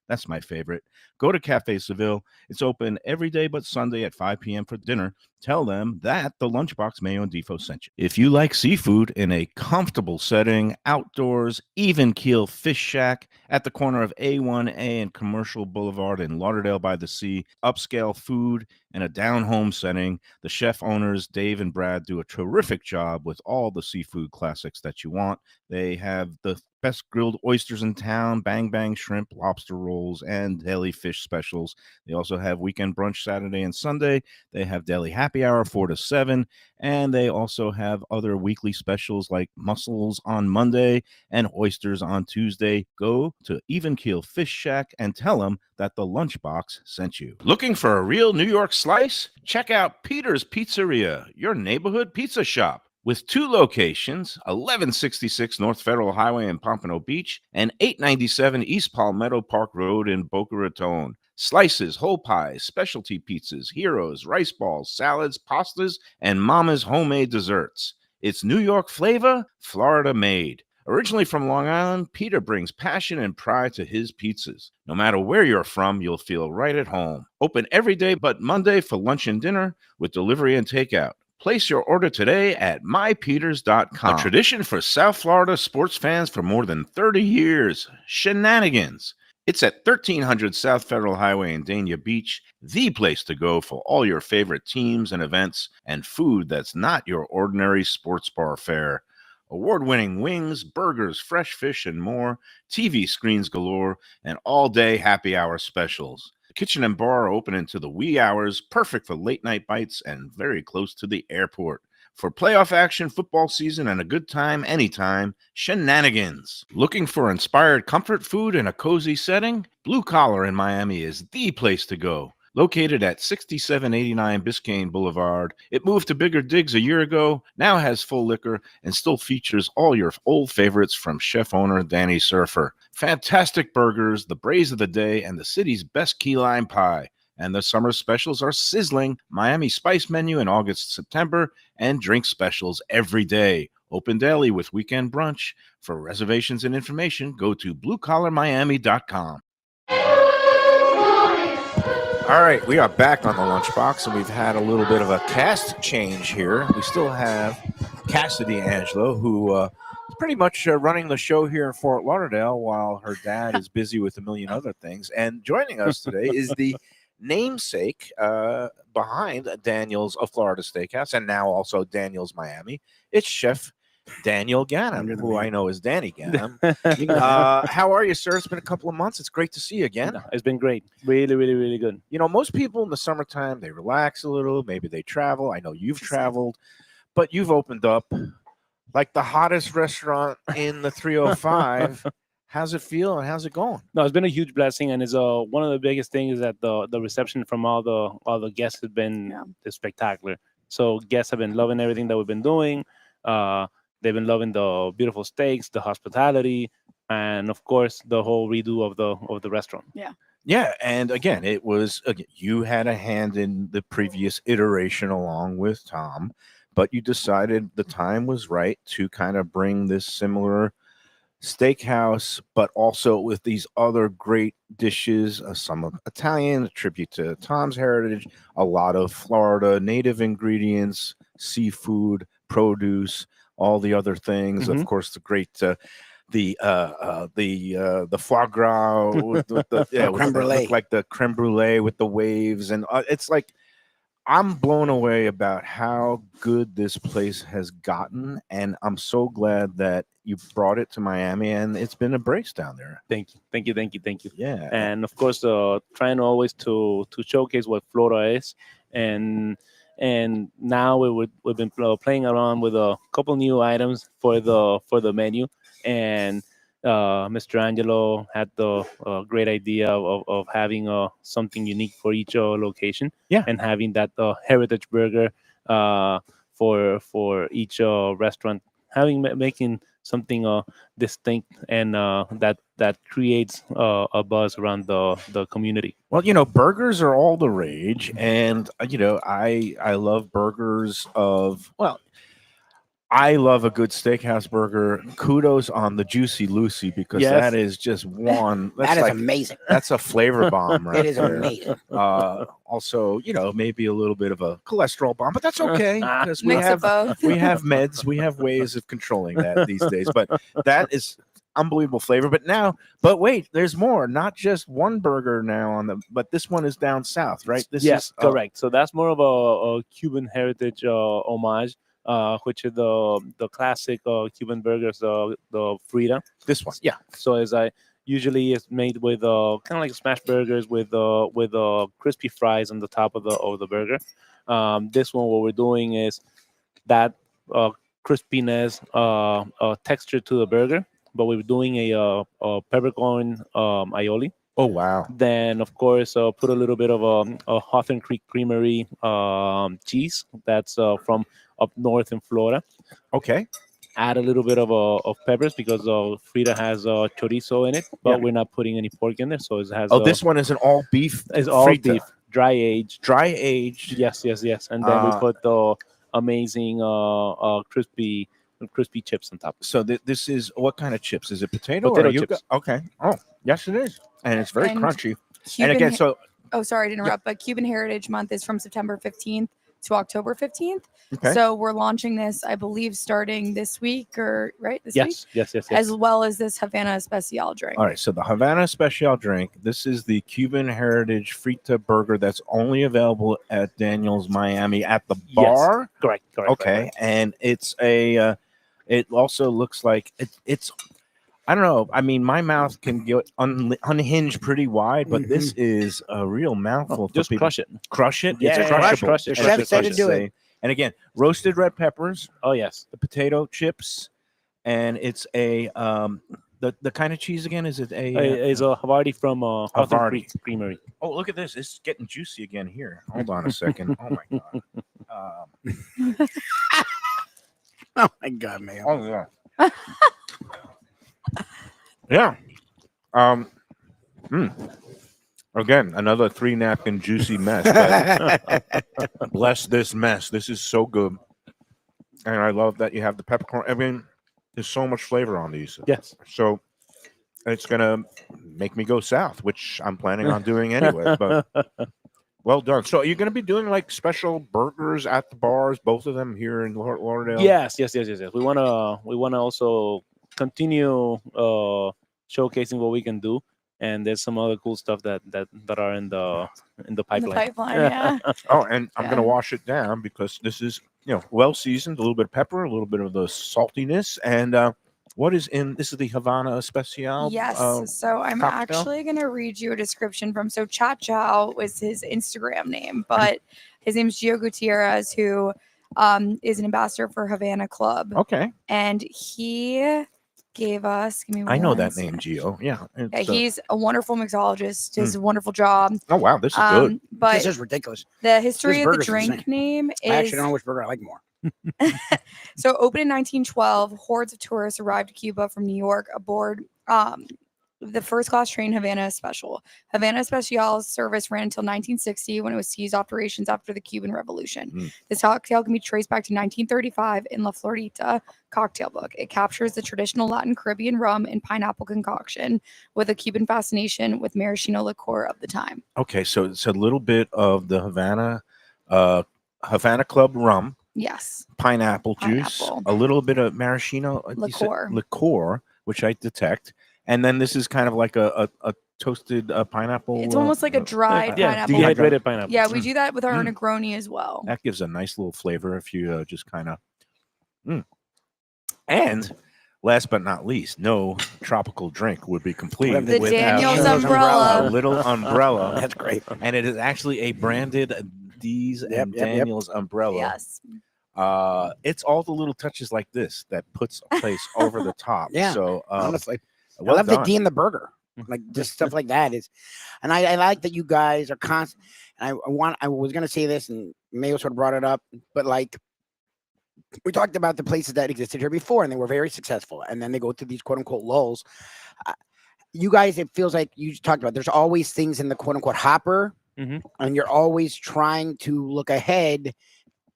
that's my favorite. Go to Cafe Seville. It's open every day but Sunday at 5 p.m. for dinner. Tell them that the Lunchbox Mayo and Defo sent you. If you like seafood in a comfortable setting, outdoors, even keel fish shack at the corner of A1A and Commercial Boulevard in Lauderdale by the Sea, upscale food in a down-home setting, the chef owners, Dave and Brad, do a terrific job with all the seafood classics that you want. They have the best grilled oysters in town, bang bang shrimp, lobster rolls, and deli fish specials. They also have weekend brunch Saturday and Sunday. They have deli happy hour 4 to 7, and they also have other weekly specials like mussels on Monday and oysters on Tuesday. Go to Even Keel Fish Shack and tell them that the Lunchbox sent you. Looking for a real New York slice? Check out Peter's Pizzeria, your neighborhood pizza shop. With 2 locations, 1166 North Federal Highway in Pompano Beach and 897 East Palmetto Park Road in Boca Raton. Slices, whole pies, specialty pizzas, heroes, rice balls, salads, pastas, and Mama's homemade desserts. It's New York flavor, Florida made. Originally from Long Island, Peter brings passion and pride to his pizzas. No matter where you're from, you'll feel right at home. Open every day but Monday for lunch and dinner with delivery and takeout. Place your order today at mypeters.com. A tradition for South Florida sports fans for more than 30 years. Shenanigans. It's at 1300 South Federal Highway in Dania Beach, the place to go for all your favorite teams and events and food that's not your ordinary sports bar fare. Award-winning wings, burgers, fresh fish, and more, TV screens galore, and all-day happy hour specials. The kitchen and bar are open into the wee hours, perfect for late-night bites and very close to the airport. For playoff action, football season, and a good time anytime, Shenanigans. Looking for inspired comfort food in a cozy setting? Blue Collar in Miami is the place to go. Located at 6789 Biscayne Boulevard, it moved to bigger digs a year ago, now has full liquor, and still features all your old favorites from chef owner Danny Surfer. Fantastic burgers, the braise of the day, and the city's best key lime pie. And the summer specials are sizzling. Miami Spice menu in August, September, and drink specials every day. Open daily with weekend brunch. For reservations and information, go to bluecollarmiami.com. All right, we are back on the Lunchbox, and we've had a little bit of a cast change here. We still have Cassidy Angelo, who is pretty much running the show here in Fort Lauderdale while her dad is busy with a million other things. And joining us today is the namesake behind Daniel's of Florida Steakhouse, and now also Daniel's Miami. It's Chef Daniel Ganem, who I know is Danny Ganem. How are you, sir? It's been a couple of months. It's great to see you again. No, it's been great. Really, really, really good. You know, most people in the summertime, they relax a little. Maybe they travel. I know you've traveled, but you've opened up like the hottest restaurant in the 305. How's it feel and how's it going? No, it's been a huge blessing, and it's one of the biggest things is that the reception from all the guests has been spectacular. So guests have been loving everything that we've been doing. They've been loving the beautiful steaks, the hospitality, and of course the whole redo of the restaurant. Yeah, and again, you had a hand in the previous iteration along with Tom, but you decided the time was right to kind of bring this similar steakhouse, but also with these other great dishes, some of Italian, a tribute to Tom's heritage, a lot of Florida native ingredients, seafood, produce, all the other things. Of course, the great the foie gras with the Creme brulee. like the creme brulee with the waves, and it's like I'm blown away about how good this place has gotten, and I'm so glad that you brought it to Miami, and it's been embraced down there. Thank you. Yeah, And of course, trying always to showcase what Florida is, and now we've been playing around with a couple new items for the menu, and Mr. Angelo had the great idea of having something unique for each location. Yeah. And having that heritage burger for each restaurant, making something distinct, and that creates a buzz around the community. Well, you know, burgers are all the rage, and you know, I love burgers of I love a good steakhouse burger. Kudos on the Juicy Lucy, because Yes. that is just one. That is like, amazing. That's a flavor bomb, right? It is there. amazing. Also, you know, maybe a little bit of a cholesterol bomb, but that's okay because we Mix of have both. we have meds, we have ways of controlling that these days. But that is unbelievable flavor. But wait, there's more. Not just one burger now but this one is down south, right? This Yes, is correct. So that's more of a Cuban heritage homage, which is the classic Cuban burgers, the Frita. This one, yeah. So usually it's made with kind of like smash burgers with crispy fries on the top of the burger. This one, what we're doing is that crispiness, texture to the burger, but we're doing a peppercorn aioli. Oh wow! Then, of course, put a little bit of a Hawthorne Creek Creamery cheese that's from up north in Florida. Okay. Add a little bit of peppers because Frida has chorizo in it, but we're not putting any pork in there, so it has. This one is an all beef. It's all Frita. beef, dry aged. Dry aged. Yes, and then we put the amazing crispy chips on top. So this is what kind of chips? Is it potato? Potato or chips. Okay. Oh, yes, it is, and it's very crunchy. Cuban And again, sorry to interrupt, but Cuban Heritage Month is from September 15th to October 15th. Okay. So we're launching this, I believe, starting this week this week? Yes. As well as this Havana Especial drink. All right, so the Havana Especial drink. This is the Cuban Heritage Frita burger that's only available at Daniel's Miami at the bar. Yes, correct. Okay, correct. and it's a. It also looks like it's. I don't know. I mean, my mouth can get unhinged pretty wide, but this is a real mouthful. Just crush it. Crush it. Yeah, it's crushable. crush it. Chef said to do it. And again, roasted red peppers, Oh yes. the potato chips, and it's a the kind of cheese again. Is it It's a Havarti from Hawthorne Havarti. Creek Creamery. Oh, look at this! It's getting juicy again here. Hold on a second. Oh my god. Oh my God, man. Oh yeah. Yeah. Again, another 3-napkin juicy mess. But bless this mess. This is so good. And I love that you have the peppercorn. I mean, there's so much flavor on these. Yes. So it's going to make me go south, which I'm planning on doing anyway. But Well done. So are you going to be doing like special burgers at the bars, both of them here in Lauderdale? Yes. We wanna also continue showcasing what we can do, and there's some other cool stuff that are in the In the pipeline. pipeline, yeah. Oh, and I'm going to Yeah. wash it down because this is, well seasoned, a little bit of pepper, a little bit of the saltiness. And what is in this is the Havana Especial. Yes. So I'm cocktail? actually going to read you a description from. So Chat Chow was his Instagram name, but his name's Gio Gutierrez, who is an ambassador for Havana Club. Okay. And he gave us. Give me I know one that name, second. Gio. Yeah. Yeah, it's, he's a wonderful mixologist. Does a wonderful job. oh, wow. This is good. But This is ridiculous. the history of the burger's drink insane. name I actually is don't know which burger I like more. so opened in 1912. Hordes of tourists arrived to Cuba from New York aboard the first class train Havana Special. Havana Especial's service ran until 1960 when it was ceased operations after the Cuban Revolution. This cocktail can be traced back to 1935 in La Florita cocktail book. It captures the traditional Latin Caribbean rum and pineapple concoction with a Cuban fascination with maraschino liqueur of the time. Okay. So it's a little bit of the Havana Club rum, Yes. pineapple juice, Pineapple. a little bit of maraschino you said liqueur, which I detect. And then this is kind of like a toasted pineapple. It's almost like a dried pineapple. Dehydrated pineapple. Yeah, we do that with our Negroni as well. That gives a nice little flavor if you just kind of. And last but not least, no tropical drink would be complete The without Daniel's a umbrella. little umbrella. That's great. And it is actually a branded D's and Daniel's umbrella. Yes. It's all the little touches like this that puts a place over the top. Yeah, So honestly, well I love done. the D in the burger, like just stuff like that is, and I like that you guys are constant. And I was gonna say this, and Mayo sort of brought it up, but like we talked about the places that existed here before, and they were very successful, and then they go through these quote unquote lulls. You guys, it feels like you talked about. There's always things in the quote unquote hopper, and you're always trying to look ahead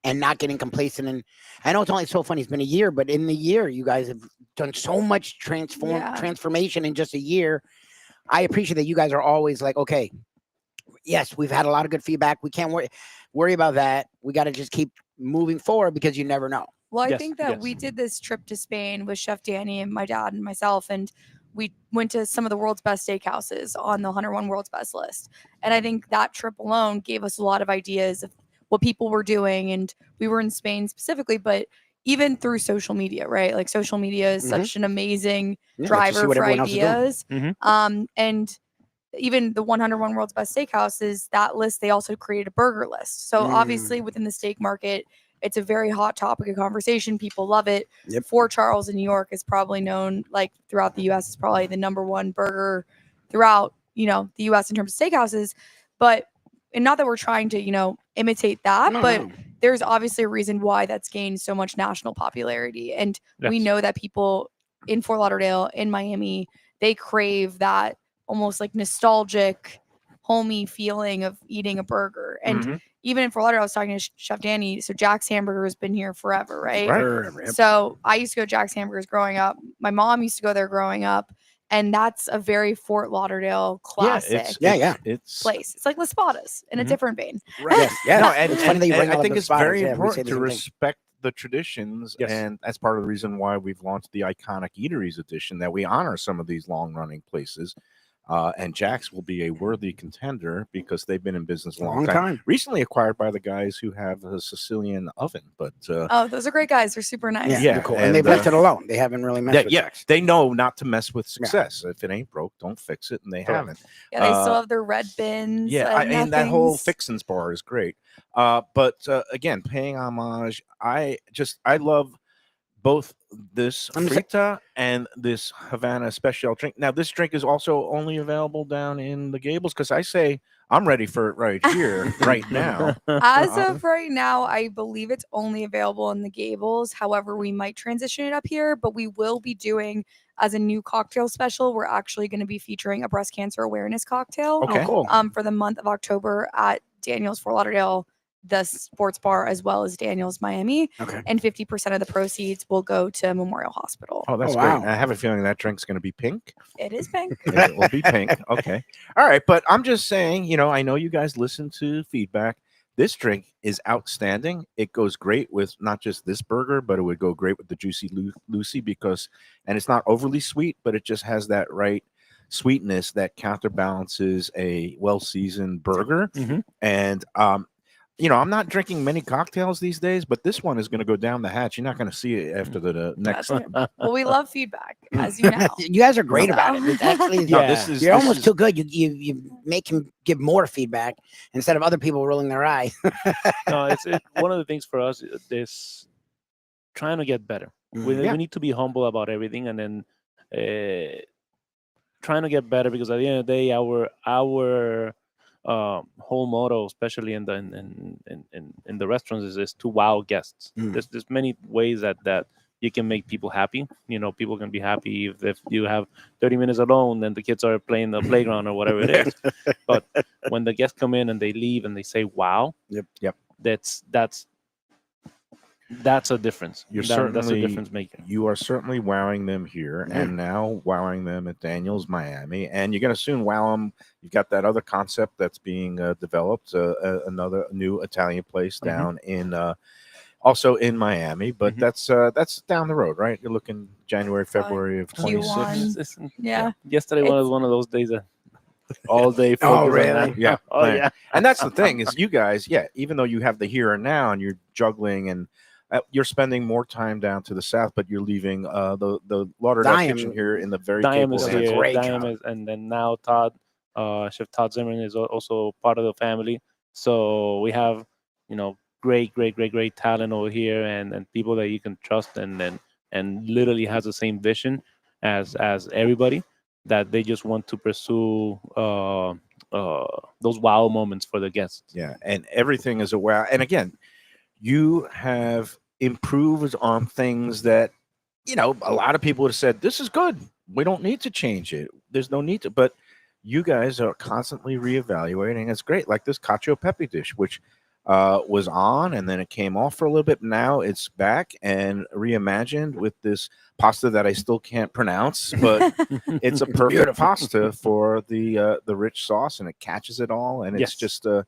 and not getting complacent. And I know it's only so funny. It's been a year, but in the year, you guys have done so much transformation in just a year. I appreciate that you guys are always like, okay, yes, we've had a lot of good feedback. We can't worry about that. We got to just keep moving forward because you never know. Well, I think that we did this trip to Spain with Chef Danny and my dad and myself, and we went to some of the world's best steakhouses on the 101 World's Best list. And I think that trip alone gave us a lot of ideas of what people were doing. And we were in Spain specifically, but even through social media, right? Like social media is such an amazing driver for ideas. And even the 101 World's Best Steakhouses, that list, they also created a burger list. So obviously within the steak market, it's a very hot topic of conversation. People love it. Fort Charles in New York is probably known, like throughout the U.S., is probably the #1 burger throughout, the U.S. in terms of steakhouses. And not that we're trying to, imitate that, but there's obviously a reason why that's gained so much national popularity. And we know that people in Fort Lauderdale, in Miami, they crave that almost like nostalgic, homey feeling of eating a burger. And even in Fort Lauderdale, I was talking to Chef Danny. So Jack's Hamburger has been here forever, right? So I used to go to Jack's Hamburgers growing up. My mom used to go there growing up. And that's a very Fort Lauderdale classic It's place. It's like Las Patas in a different vein. Right. Yeah. No, and, it's funny that you bring I all think the it's spotters. very Yeah, we say important the to same thing. respect the traditions. And that's part of the reason why we've launched the Iconic Eateries edition, that we honor some of these long-running places. And Jack's will be a worthy contender because they've been in business a long time. Recently acquired by the guys who have a Sicilian oven. But those are great guys. They're super nice. Yeah, cool. And they've left it alone. They haven't really messed with Jack's. They know not to mess with success. If it ain't broke, don't fix it. And they haven't. Yeah, they still have their red bins. And that whole Fixins bar is great. But again, paying homage, I love both this frita and this Havana Special drink. Now, this drink is also only available down in the Gables, because I say I'm ready for it right here, right now. As of right now, I believe it's only available in the Gables. However, we might transition it up here, but we will be doing, as a new cocktail special, we're actually going to be featuring a breast cancer awareness cocktail. Okay, cool. For the month of October at Daniel's Fort Lauderdale the sports bar as well as Daniel's Miami. Okay. And 50% of the proceeds will go to Memorial Hospital. Oh, that's Oh, great. wow. And I have a feeling that drink's going to be pink. It is pink. It will be pink. Okay. All right. But I'm just saying, I know you guys listen to feedback. This drink is outstanding. It goes great with not just this burger, but it would go great with the Juicy Lucy and it's not overly sweet, but it just has that right sweetness that counterbalances a well-seasoned burger. Mhm. And, I'm not drinking many cocktails these days, but this one is going to go down the hatch. You're not going to see it after the next That's one. it. Well, we love feedback, as you know. You guys are great about it. So- It's actually, No, Yeah. you're almost too good. You make him give more feedback instead of other people rolling their eye. No, it's one of the things for us is trying to get better. Yeah. We need to be humble about everything, and then trying to get better, because at the end of the day, our whole motto, especially in the restaurants, is to wow guests. There's many ways that you can make people happy. People can be happy if you have 30 minutes alone and the kids are playing the playground or whatever it is. But when the guests come in and they leave and they say wow, Yep. that's a difference. That's a certainly- difference maker. You are certainly wowing them here and now wowing them at Daniel's Miami. And you're going to soon wow them. You've got that other concept that's being developed, another new Italian place down in also in Miami. But that's down the road, right? You're looking January, February of Q1. 26. Yeah. Yesterday was one of those days that all day. Oh, focus on really? that. Yeah. Oh, plan. yeah. And that's the thing is you guys, even though you have the here and now and you're juggling and you're spending more time down to the south, but you're leaving the Lauderdale Dime- kitchen here in the very Dime capable is hands. here. Great Dime job. is, and then now Todd, Chef Todd Zimmerman is also part of the family. So we have, great talent over here, and people that you can trust, and literally has the same vision as everybody, that they just want to pursue those wow moments for the guests. Yeah, and everything is a wow. And again, you have improved on things that a lot of people have said this is good. We don't need to change it. There's no need to. But you guys are constantly reevaluating. It's great, like this cacio e pepe dish, which was on and then it came off for a little bit. Now it's back and reimagined with this pasta that I still can't pronounce, but it's a perfect pasta for the rich sauce, and it catches it all, and it's Yes. just a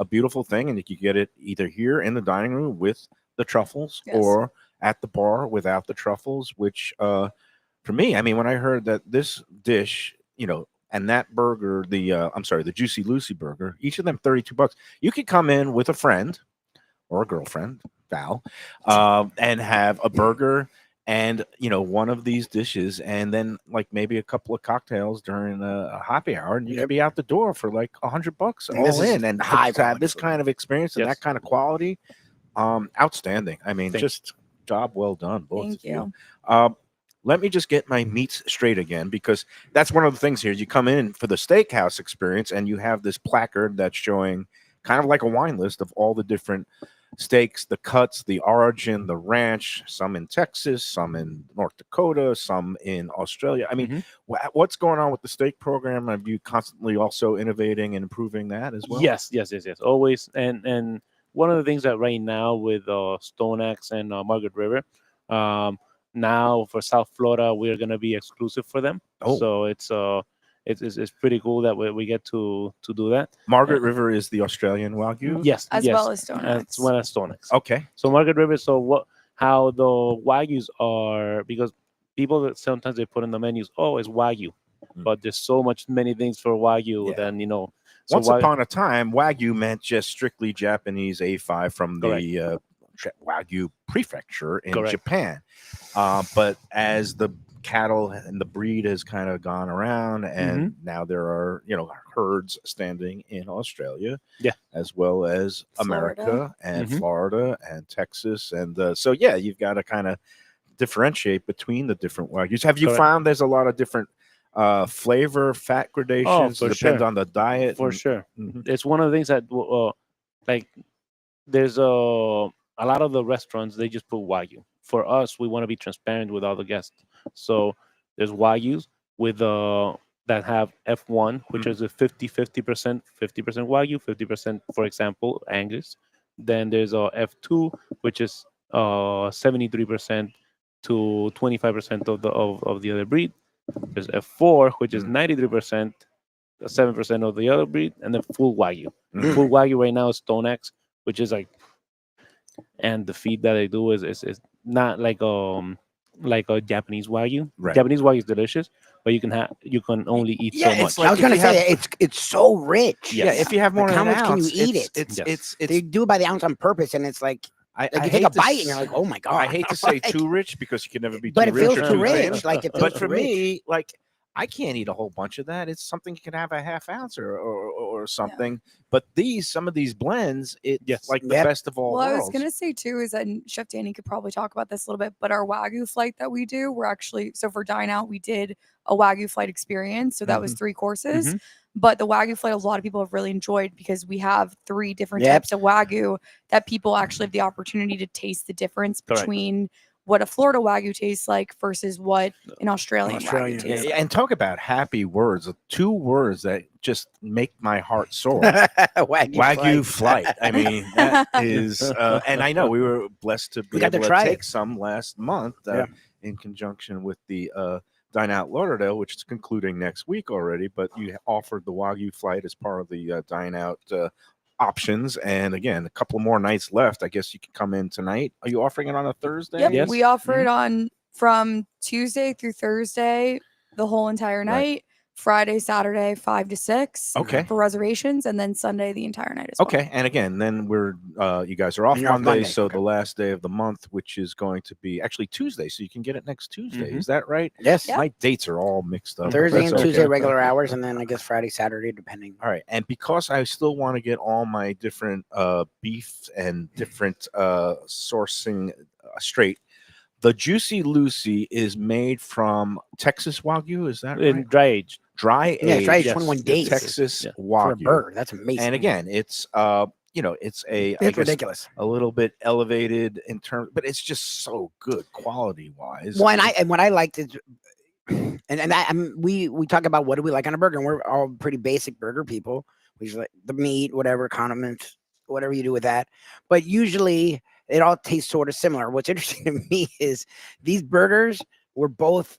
beautiful thing. And you can get it either here in the dining room with the truffles Yes. or at the bar without the truffles, which for me, I mean, when I heard that this dish, and that burger, the Juicy Lucy burger, each of them $32. You could come in with a friend or a girlfriend, Val, and have a burger and one of these dishes, and then like maybe a couple of cocktails during a happy hour, and you could be out the door for like $100 And this all is in, and high to have quality this food. kind of experience and Yes. that kind of quality, outstanding. I mean, Thank just job well done, both Thank of you. you. Let me just get my meats straight again, because that's one of the things here. You come in for the steakhouse experience and you have this placard that's showing kind of like a wine list of all the different steaks, the cuts, the origin, the ranch, some in Texas, some in North Dakota, some in Australia. I mean, what's going on with the steak program? Are you constantly also innovating and improving that as well? Yes, always. And one of the things that right now with StoneX and Margaret River, now for South Florida, we're gonna be exclusive for them. Oh. So it's pretty cool that we get to do that. Margaret River is the Australian Wagyu? Yes, As yes. well as StoneX. As well as StoneX. Okay. So Margaret River. So how the Wagyus are, because people that sometimes they put in the menus, oh, it's Wagyu, but there's so many things for Wagyu. Yeah. Then So Once upon a time, Wagyu meant just strictly Japanese A5 from the Wagyu prefecture in Correct. Japan. But as the cattle and the breed has kind of gone around, and now there are herds standing in Australia, as well as America Florida. and Florida and Texas, and so you've got to kind of differentiate between the different Wagyus. Have you Correct. found there's a lot of different flavor, fat gradations? for Depends sure. on the diet. For and- sure. Mhm. It's one of the things that like there's a lot of the restaurants, they just put Wagyu. For us, we want to be transparent with all the guests. So there's Wagyus with that have F1, which is a 50% Wagyu, 50%, for example, Angus. Then there's a F2, which is 73% to 25% of the other breed. There's F4, which is 93%, 7% of the other breed, and then full Wagyu. Full Wagyu right now is Stone X, which is like, and the feed that they do is not like a Japanese Wagyu. Right. Japanese Wagyu is delicious, but you can only eat so much. it's like I was if gonna you say have- it's so rich. Yeah, if you have more Like, than how an much can you ounce, eat it's, it? it's They do it by the ounce on purpose, and it's like I you take hate a to bite and s- you're like, oh my god. I hate to say Like, too rich because you can never be but too it rich feels or too too rich. thin. Like it feels But too for rich. me, like I can't eat a whole bunch of that. It's something you can have a half ounce or something. But some of these blends, it's like the Yep. best of all Well, I was worlds. gonna say too is that and Chef Danny could probably talk about this a little bit, but our Wagyu flight that we do, we're actually so for Dine Out we did a Wagyu flight experience, so that was 3 courses. But the Wagyu flight, a lot of people have really enjoyed because we have 3 different Yep. types of Wagyu that people actually have the opportunity to taste the difference Correct. between what a Florida Wagyu tastes like versus what an Australian Australian, Wagyu tastes like. And talk about happy words. 2 words that just make my heart soar. Wagyu flight. I mean, that is, and I know we were blessed to be got to able to try take it. some last month Yeah. in conjunction with the Dine Out Lauderdale, which is concluding next week already. But you offered the Wagyu flight as part of the Dine Out options. And again, a couple more nights left. I guess you can come in tonight. Are you offering it on a Thursday? Yep, Yes. we offer it on from Tuesday through Thursday, the whole entire night. Friday, Saturday, 5 to 6. Okay. For reservations, and then Sunday the entire night as well. Okay, and again, then we're you guys are off And you're off Monday, Monday, so okay. the last day of the month, which is going to be actually Tuesday, so you can get it next Tuesday. Is that right? Yes. Yeah. My dates are all mixed up. but Thursday that's and Tuesday okay. regular hours, and then I guess Friday, Saturday, depending. All right, and because I still want to get all my different beef and different sourcing straight, the Juicy Lucy is made from Texas Wagyu. Is that In right? dry age. Dry Yeah, it's dry aged age 21 days Texas Yeah. Wagyu. for a burger. That's amazing. And again, it's it's I it's guess, ridiculous. a little bit elevated in terms, but it's just so good quality wise. Well, and what I liked is, we talk about what do we like on a burger, and we're all pretty basic burger people. We just like the meat, whatever condiments, whatever you do with that. But usually, it all tastes sort of similar. What's interesting to me is these burgers were both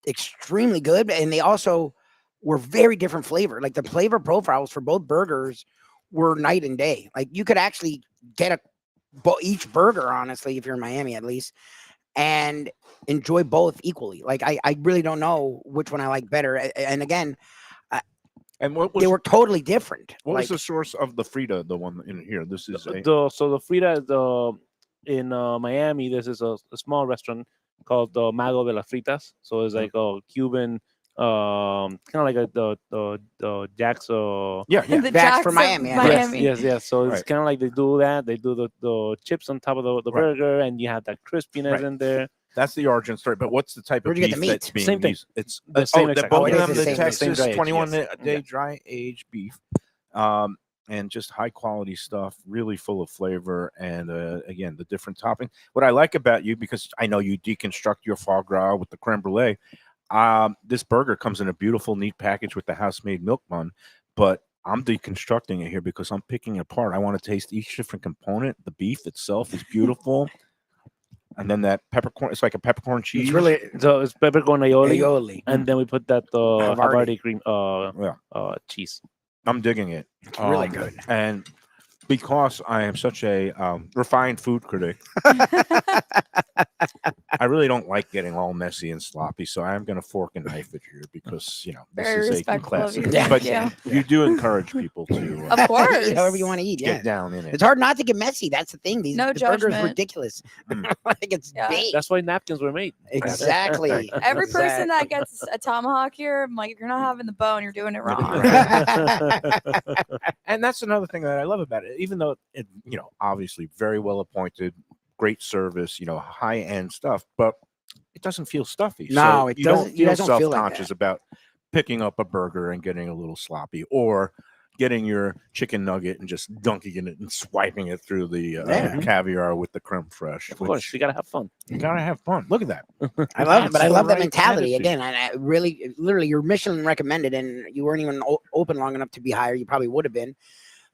extremely good, and they also were very different flavor. Like the flavor profiles for both burgers were night and day. Like you could actually get each burger, honestly, if you're in Miami at least, and enjoy both equally. Like I really don't know which one I like better. And again, and what was they were totally different. what Like, was the source of the Frita? The one in here. This is So the Frita in Miami. This is a small restaurant called the Mago de las Fritas. So it's like a Cuban, kind of like the Jack's. yeah. The That's Jacks for of Miami, I Miami. Yes. So it's Right. kind of like they do that. They do the chips on top of the Right. burger, and you have that crispiness Right. in there. That's the origin story. But what's the type of Where'd you get beef the that's meat? being Same thing. used? It's The same they're exact- both Oh, it of is them the the same- Texas same dry age, 21 yes. day Yeah. dry aged beef, and just high quality stuff, really full of flavor. And again, the different topping. What I like about you, because I know you deconstruct your foie gras with the creme brulee. This burger comes in a beautiful, neat package with the house-made milk bun, but I'm deconstructing it here because I'm picking it apart. I want to taste each different component. The beef itself is beautiful, and then that peppercorn. It's like a peppercorn cheese. it's really So it's peppercorn aioli, aioli. and then we put that Havarti. Havarti cream Yeah. cheese. I'm digging it. It's really good. And because I am such a refined food critic, I really don't like getting all messy and sloppy. So I am going to fork and knife it here because this Very is a respectful of classic. you. Yeah. But Yeah. you do encourage people to Of course. Eat however you want to eat. get Yeah. down in it. It's hard not to get messy. That's the thing. No the burger's judgment. ridiculous. Mm. Like it's Yeah. big. That's why napkins were made. Exactly. Every person Exactly. that gets a tomahawk here, I'm like, if you're not having the bone, you're doing it wrong. And that's another thing that I love about it. Even though it, obviously very well appointed, great service, high end stuff, but it doesn't feel stuffy. No, So it you doesn't- don't you feel guys don't feel like self-conscious that. about picking up a burger and getting a little sloppy, or getting your chicken nugget and just dunking it and swiping it through the Yeah. caviar with the creme fraiche. Of course, you gotta have fun. You gotta have fun. Look at that. I love it, but I That's love the that right mentality attitude. again. And I really, literally, you're Michelin recommended, and you weren't even open long enough to be higher. You probably would have been,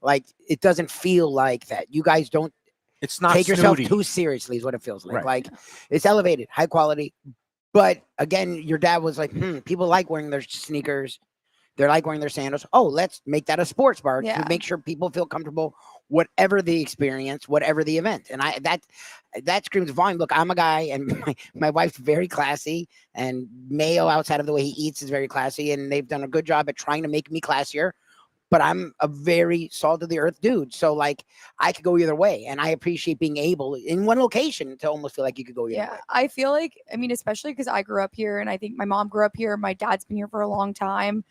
Like it doesn't feel like that. You guys don't It's not take yourself snooty. too seriously is what it feels like. Right. Like it's elevated, high quality. But again, your dad was like, people like wearing their sneakers. They're like wearing their sandals. Oh, let's make that a sports bar Yeah. to make sure people feel comfortable, whatever the experience, whatever the event. And that screams volume. Look, I'm a guy, and my wife's very classy, and Mayo, outside of the way he eats, is very classy, and they've done a good job at trying to make me classier. But I'm a very salt of the earth dude. So like I could go either way. And I appreciate being able in one location to almost feel like you could go either way. I feel like, I mean, especially because I grew up here and I think my mom grew up here. My dad's been here for a long time.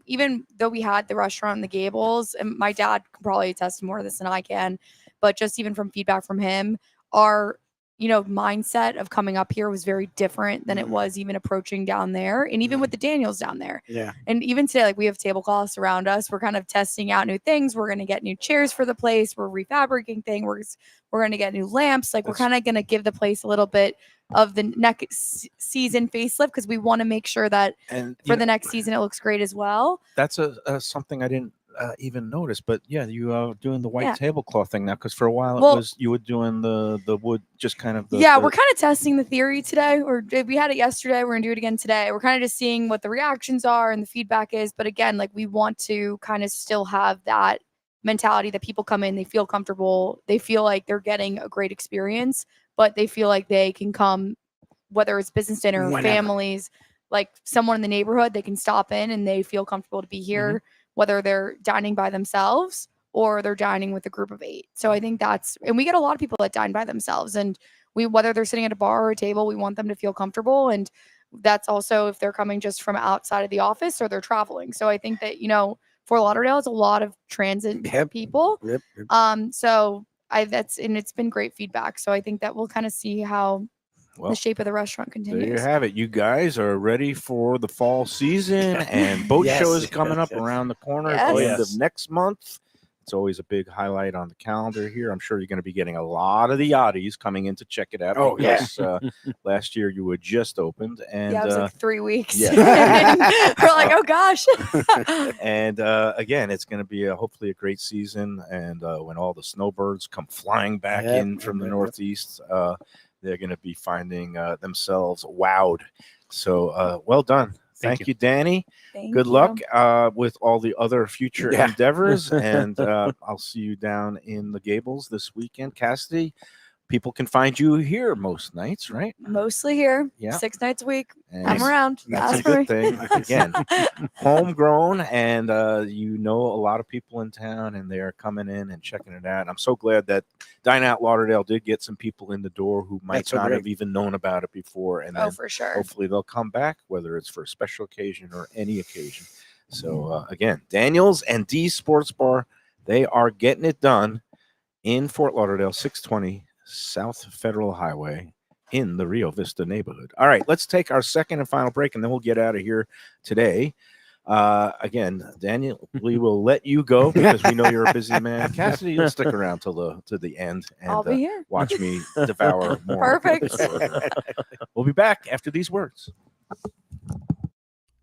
Even though we had the restaurant in the Gables, and my dad can probably attest to more of this than I can, but just even from feedback from him, our mindset of coming up here was very different than it was even approaching down there, and even with the Daniels down there. Yeah. And even today, like we have tablecloths around us. We're kind of testing out new things. We're going to get new chairs for the place. We're refabricating things. We're going to get new lamps. Like we're kind of going to give the place a little bit of the next season facelift because we want to make sure that for the next season it looks great as well. That's something I didn't even notice, but yeah, you are doing the white tablecloth thing now, because for a while you were doing the wood, just kind of we're kind of testing the theory today, or we had it yesterday, we're gonna do it again today. We're kind of just seeing what the reactions are and the feedback is, but again, like we want to kind of still have that mentality that people come in, they feel comfortable, they feel like they're getting a great experience, but they feel like they can come, whether it's business dinner or families, like someone in the neighborhood, they can stop in and they feel comfortable to be here, whether they're dining by themselves or they're dining with a group of 8. So I think and we get a lot of people that dine by themselves, and whether they're sitting at a bar or a table, we want them to feel comfortable. And that's also if they're coming just from outside of the office or they're traveling. So I think that, Fort Lauderdale is a lot of transit people. So it's been great feedback. So I think that we'll kind of see how the shape of the restaurant continues. There you have it. You guys are ready for the fall season, and boat show is coming up around the corner at the end of next month. It's always a big highlight on the calendar here. I'm sure you're going to be getting a lot of the yachties coming in to check it out. Last year you had just opened, and it was like 3 weeks. Yeah. We're like, oh gosh. And again, it's going to be hopefully a great season. And when all the snowbirds come flying back in from the Northeast, they're going to be finding themselves wowed. So well done. Thank you, Danny. Good luck with all the other future endeavors. And I'll see you down in the Gables this weekend. Cassidy, people can find you here most nights, right? Mostly here. Yeah. 6 nights a week. And I'm around. That's a good thing. Again, homegrown, and a lot of people in town, and they are coming in and checking it out. And I'm so glad that Dine Out Lauderdale did get some people in the door who might not have even known about it before. And then for sure. Hopefully they'll come back, whether it's for a special occasion or any occasion. So again, Daniels and D's Sports Bar, they are getting it done in Fort Lauderdale, 620 South Federal Highway in the Rio Vista neighborhood. All right, let's take our second and final break, and then we'll get out of here today. Again, Daniel, we will let you go because we know you're a busy man. Cassidy, you'll stick around to the end and I'll be here. Watch me devour more. Perfect. We'll be back after these words.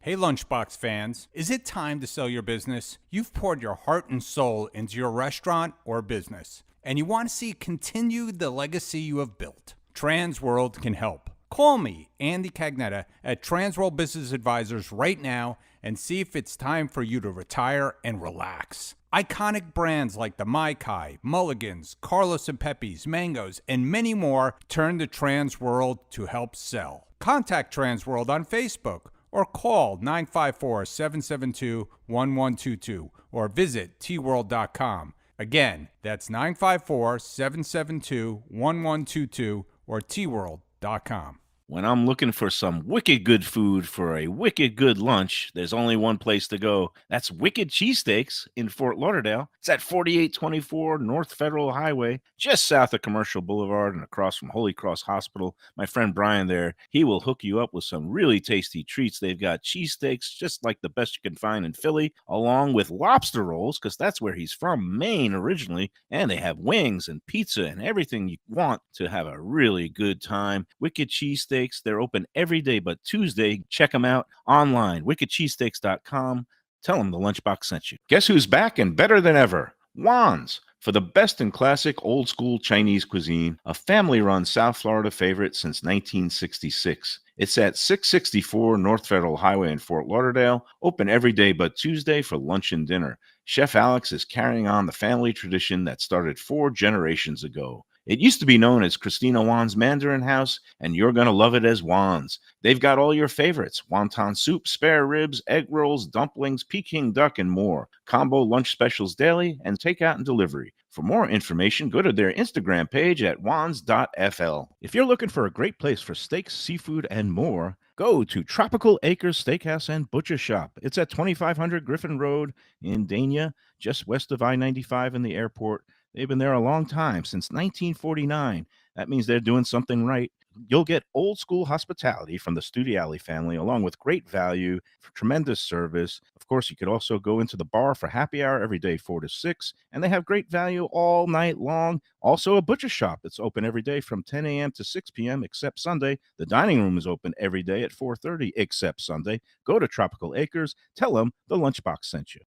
Hey Lunchbox fans, is it time to sell your business? You've poured your heart and soul into your restaurant or business, and you want to see continue the legacy you have built. Transworld can help. Call me, Andy Cagnetta, at Transworld Business Advisors right now and see if it's time for you to retire and relax. Iconic brands like the Mai Kai, Mulligan's, Carlos and Pepe's, Mangoes, and many more turn to Transworld to help sell. Contact Transworld on Facebook or call 954-772-1122 or visit tworld.com. Again, that's 954-772-1122 or tworld.com. When I'm looking for some wicked good food for a wicked good lunch, there's only one place to go. That's Wicked Cheesesteaks in Fort Lauderdale. It's at 4824 North Federal Highway, just south of Commercial Boulevard and across from Holy Cross Hospital. My friend Brian there, he will hook you up with some really tasty treats. They've got cheesesteaks just like the best you can find in Philly, along with lobster rolls, because that's where he's from, Maine originally. And they have wings and pizza and everything you want to have a really good time. Wicked Cheesesteaks. They're open every day but Tuesday. Check them out online, wickedcheesesteaks.com. Tell them the Lunchbox sent you. Guess who's back and better than ever? Juan's. For the best in classic old school Chinese cuisine, a family run South Florida favorite since 1966. It's at 664 North Federal Highway in Fort Lauderdale, open every day but Tuesday for lunch and dinner. Chef Alex is carrying on the family tradition that started 4 generations ago. It used to be known as Christina Juan's Mandarin House, and you're going to love it as Juan's. They've got all your favorites: wonton soup, spare ribs, egg rolls, dumplings, Peking duck, and more. Combo lunch specials daily and takeout and delivery. For more information, go to their Instagram page at wans.fl. If you're looking for a great place for steaks, seafood, and more, go to Tropical Acres Steakhouse and Butcher Shop. It's at 2500 Griffin Road in Dania, just west of I-95 and the airport. They've been there a long time, since 1949. That means they're doing something right. You'll get old school hospitality from the Studiali family, along with great value, for tremendous service. Of course, you could also go into the bar for happy hour every day, 4 to 6, and they have great value all night long. Also, a butcher shop that's open every day from 10 a.m. to 6 p.m. except Sunday. The dining room is open every day at 4:30 except Sunday. Go to Tropical Acres. Tell them the Lunchbox sent you.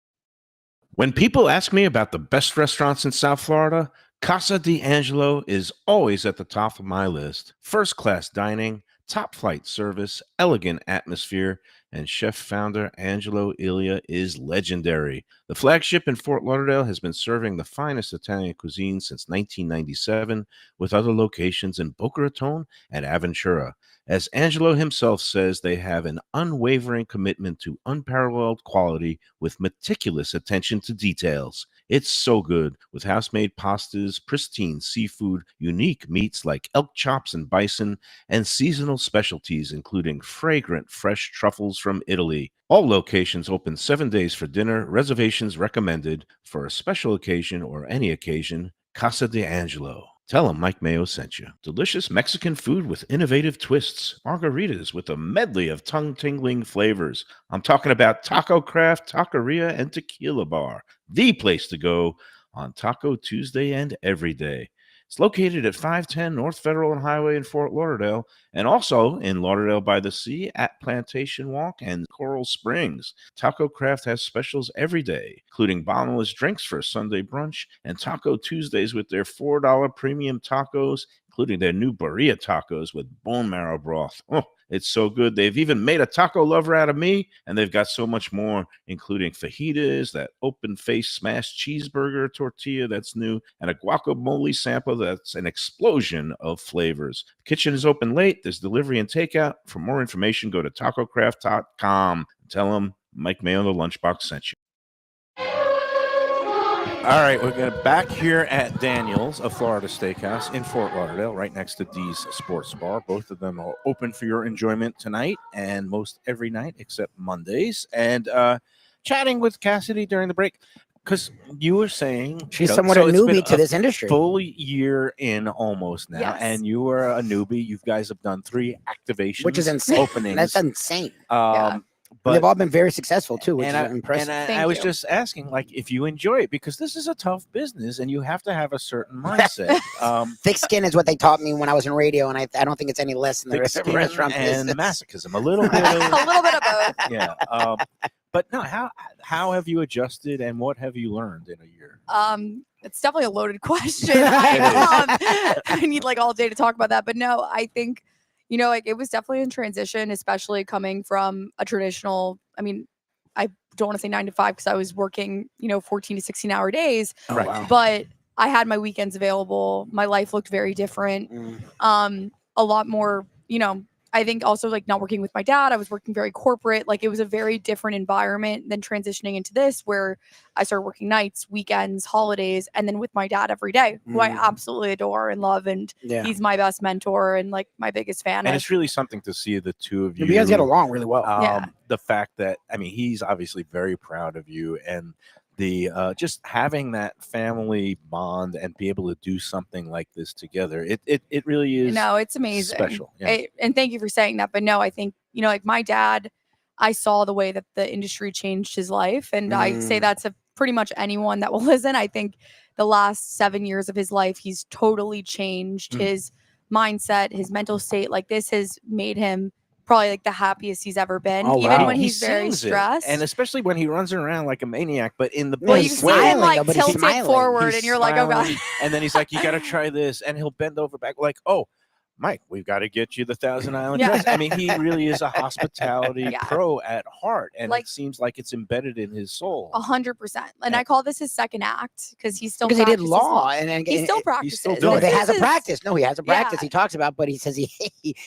When people ask me about the best restaurants in South Florida, Casa de Angelo is always at the top of my list. First-class dining, top-flight service, elegant atmosphere, and chef-founder Angelo Ilia is legendary. The flagship in Fort Lauderdale has been serving the finest Italian cuisine since 1997, with other locations in Boca Raton and Aventura. As Angelo himself says, they have an unwavering commitment to unparalleled quality with meticulous attention to details. It's so good, with house-made pastas, pristine seafood, unique meats like elk chops and bison, and seasonal specialties including fragrant fresh truffles from Italy. All locations open 7 days for dinner. Reservations recommended. For a special occasion or any occasion, Casa de Angelo. Tell them Mike Mayo sent you. Delicious Mexican food with innovative twists. Margaritas with a medley of tongue-tingling flavors. I'm talking about Taco Craft, Taqueria, and Tequila Bar. The place to go on Taco Tuesday and every day. It's located at 510 North Federal and Highway in Fort Lauderdale, and also in Lauderdale by the Sea at Plantation Walk and Coral Springs. Taco Craft has specials every day, including bottomless drinks for a Sunday brunch and Taco Tuesdays with their $4 premium tacos, including their new burrito tacos with bone marrow broth. Oh, it's so good. They've even made a taco lover out of me, and they've got so much more, including fajitas, that open-faced smashed cheeseburger tortilla that's new, and a guacamole sampler that's an explosion of flavors. The kitchen is open late. There's delivery and takeout. For more information, go to tacocraft.com. Tell them Mike Mayo, the Lunchbox, sent you. All right, we're going to back here at Daniel's, a Florida steakhouse in Fort Lauderdale, right next to Dee's Sports Bar. Both of them are open for your enjoyment tonight and most every night except Mondays. And chatting with Cassidy during the break, because you were saying she's somewhat a newbie to this industry. Full year in almost now, Yes. and you are a newbie. You guys have done 3 activations, Which is insane. Openings. That's insane. Yeah. But they've all been very successful too, which is I, impressive. and Thank I was you. just asking, like, if you enjoy it, because this is a tough business, and you have to have a certain mindset. Thick skin is what they taught me when I was in radio, and I don't think it's any less in the Thick skin restaurant and business. masochism, a little bit A of, little bit of both. yeah. But no, how have you adjusted, and what have you learned in a year? It's definitely a loaded question. It I need like all day to talk about that. But no, I think, like it was definitely in transition, especially coming from a traditional, I don't want to say 9 to 5 because I was working, 14 to 16 hour days, Oh, Right. wow. but I had my weekends available. My life looked very different. A lot more, I think also like not working with my dad, I was working very corporate. Like it was a very different environment than transitioning into this, where I started working nights, weekends, holidays, and then with my dad every day, who I absolutely adore and love. And Yeah. he's my best mentor and like my biggest fan. And it's really something to see the two of you. You guys get along really well. Yeah. The fact that, he's obviously very proud of you, and the just having that family bond and be able to do something like this together, it really is. No, it's amazing. Special. Yeah. And thank you for saying that. But no, I think, like my dad, I saw the way that the industry changed his life. And I say that to pretty much anyone that will listen. I think the last 7 years of his life, he's totally changed his mindset, his mental state. Like this has made him probably like the happiest he's ever been, Oh, even wow. when He he's very seems it. stressed. And especially when he runs around like a maniac, but in the Well, well, best you he's see him smiling, like though, but he's tilt it smiling. forward, He's and you're like, oh god. smiling, and then he's like, you got to try this, and he'll bend over back like, oh, Mike, we've got to get you the Thousand Island Yeah. dress. I mean, he really is a hospitality Yeah. pro at heart, and Like- it seems like it's embedded in his soul. 100%. And I call this his second act because he still Because he did practices law, and He still and- practices. still No, doing they it. has a This is- practice. No, he has a practice. Yeah. He talks about, but he says he's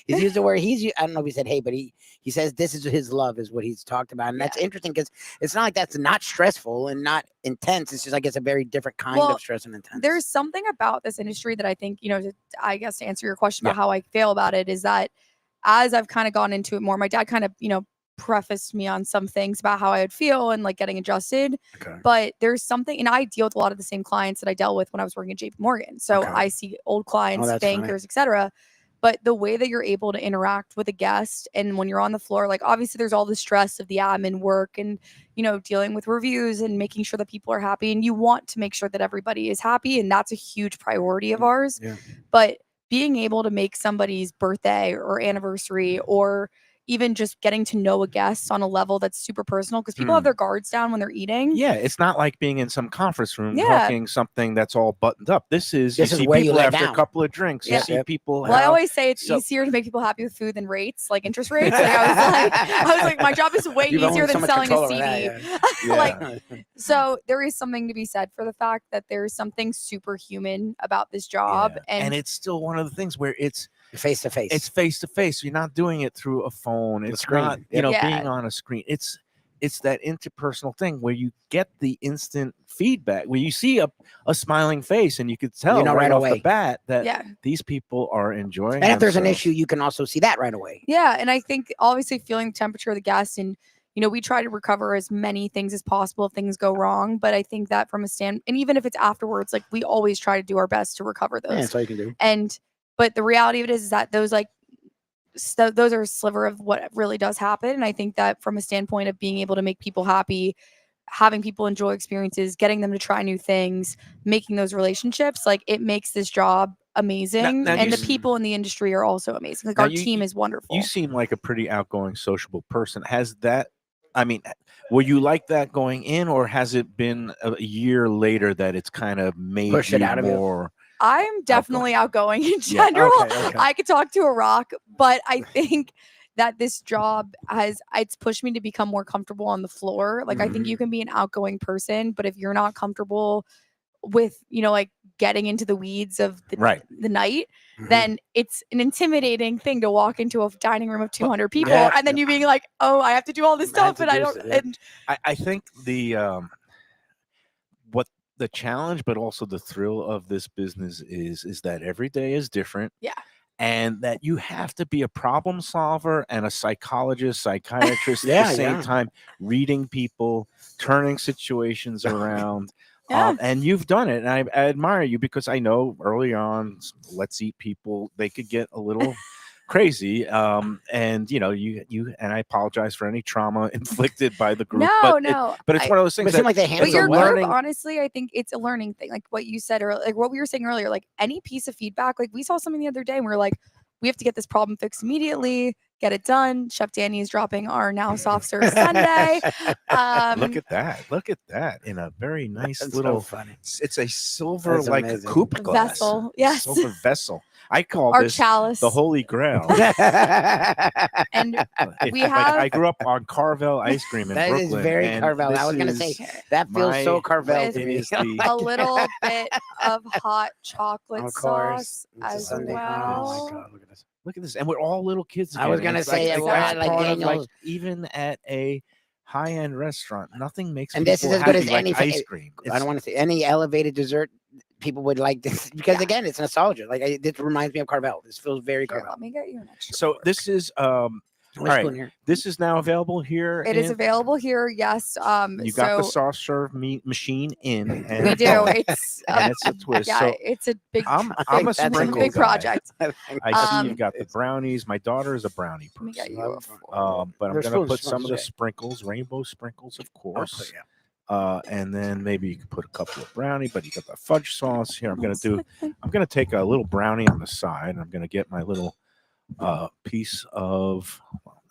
used the word I don't know if he said hey, but he says this is his love is what he's talked about, and that's interesting because it's not like that's not stressful and not intense. It's just like it's a very different kind Well, of stress and intense. There's something about this industry that I think, I guess to answer your question about how I feel about it is that as I've kind of gone into it more, my dad kind of, prefaced me on some things about how I would feel and like getting adjusted. Okay. But there's something, and I deal with a lot of the same clients that I dealt with when I was working at JP Morgan. So Okay. I see old clients, that's funny. bankers, etc. But the way that you're able to interact with a guest and when you're on the floor, like obviously there's all the stress of the admin work and, dealing with reviews and making sure that people are happy. And you want to make sure that everybody is happy. And that's a huge priority of ours. Yeah. But being able to make somebody's birthday or anniversary or even just getting to know a guest on a level that's super personal because people have their guards down when they're eating. Yeah, it's not like being in some conference room Yeah. talking something that's all buttoned up. This is you This is see where you people let after down. a couple of drinks. Yeah. You see people. Well, I how- always say it's so- easier to make people happy with food than rates, like interest rates. Like, I was like, my job is way You've easier owned so than much selling a control CD. over that, Yeah. Like, so there is something to be said for the fact that there's something superhuman about this job, Yeah. and it's still one of the things where it's face to face. face to face. You're not doing it through a phone. It's screen. not Yep. Yeah. being on a screen. It's that interpersonal thing where you get the instant feedback where you see a smiling face and you could tell You know right right off away. the bat that yeah. these people are enjoying. And if there's an themselves. issue, you can also see that right away. Yeah, and I think obviously feeling the temperature of the guest, and we try to recover as many things as possible if things go wrong. But I think that from a and even if it's afterwards, like we always try to do our best to recover those. Yeah, that's all you can do. But the reality of it is that those those are a sliver of what really does happen. And I think that from a standpoint of being able to make people happy, having people enjoy experiences, getting them to try new things, making those relationships, like it makes this job amazing. now And you the s- people in the industry are also amazing. Like Now our you- team is wonderful. You seem like a pretty outgoing, sociable person. Has that? I mean, were you like that going in, or has it been a year later that it's kind of made Pushed it you out of you? more? I'm definitely outgoing in Yeah, general. okay. I could talk to a rock, but I think that this job it's pushed me to become more comfortable on the floor. Like I think you can be an outgoing person, but if you're not comfortable with, like getting into the weeds of the night, Mhm. then it's an intimidating thing to walk into a dining room of 200 people yeah. and then you being like, oh, I have to do all this I have stuff to and I do don't. this, yeah. And I think what the challenge, but also the thrill of this business is that every day is different. Yeah. And that you have to be a problem solver and a psychologist, psychiatrist at Yeah, the same yeah. time, reading people, turning situations around. Yeah. And you've done it. And I admire you because I know early on, let's eat people, they could get a little crazy. And you and I apologize for any trauma inflicted by the group. no. But it's one of those But things it seemed that like they But handled your it group, well. learning- honestly, I think it's a learning thing. Like what you said earlier, like what we were saying earlier, like any piece of feedback, like we saw something the other day and we were like, we have to get this problem fixed immediately, get it done. Chef Danny is dropping our now soft serve Sunday. look at that. Look at that in a very nice That's little so funny. it's a silver That's like amazing. coupe glass. Vessel, yes. Silver vessel. I call our this chalice. the holy grail. And If- we like, have- I grew up on Carvel ice cream in That is Brooklyn. very and Carvel. I this was gonna is say that feels so my- Carvel with to it me. is the- a little bit of hot chocolate Of course, sauce it's a as Sunday. well. Oh my God, look at this. Look at this, and we're all little kids. I was again. gonna It's say, like, a that's lot like part of, Daniel's- even at a high-end restaurant, nothing makes And this people is as good happy as like anything- ice cream. I don't want to say any elevated dessert. People would like this because again, it's nostalgia. Like this reminds me of Carvel. This feels very Here, Carvel. let me get you an extra. So fork. this is All right. This is now available here. It is available here. Yes. You got the so soft serve meat machine in, and we do. It's and it's a twist. yeah, So it's a big. I'm a That's it's a sprinkle big guy. project. I see Um, you've got the brownies. My daughter is a brownie Let me get person. you a fork. But I'm There's gonna food put some of the sprinkles, sprinkles, rainbow sprinkles, of course. yeah. And then maybe you could put a couple of brownie, but you got the fudge sauce here. I'm gonna take a little brownie on the side. I'm gonna get my little piece of. Well,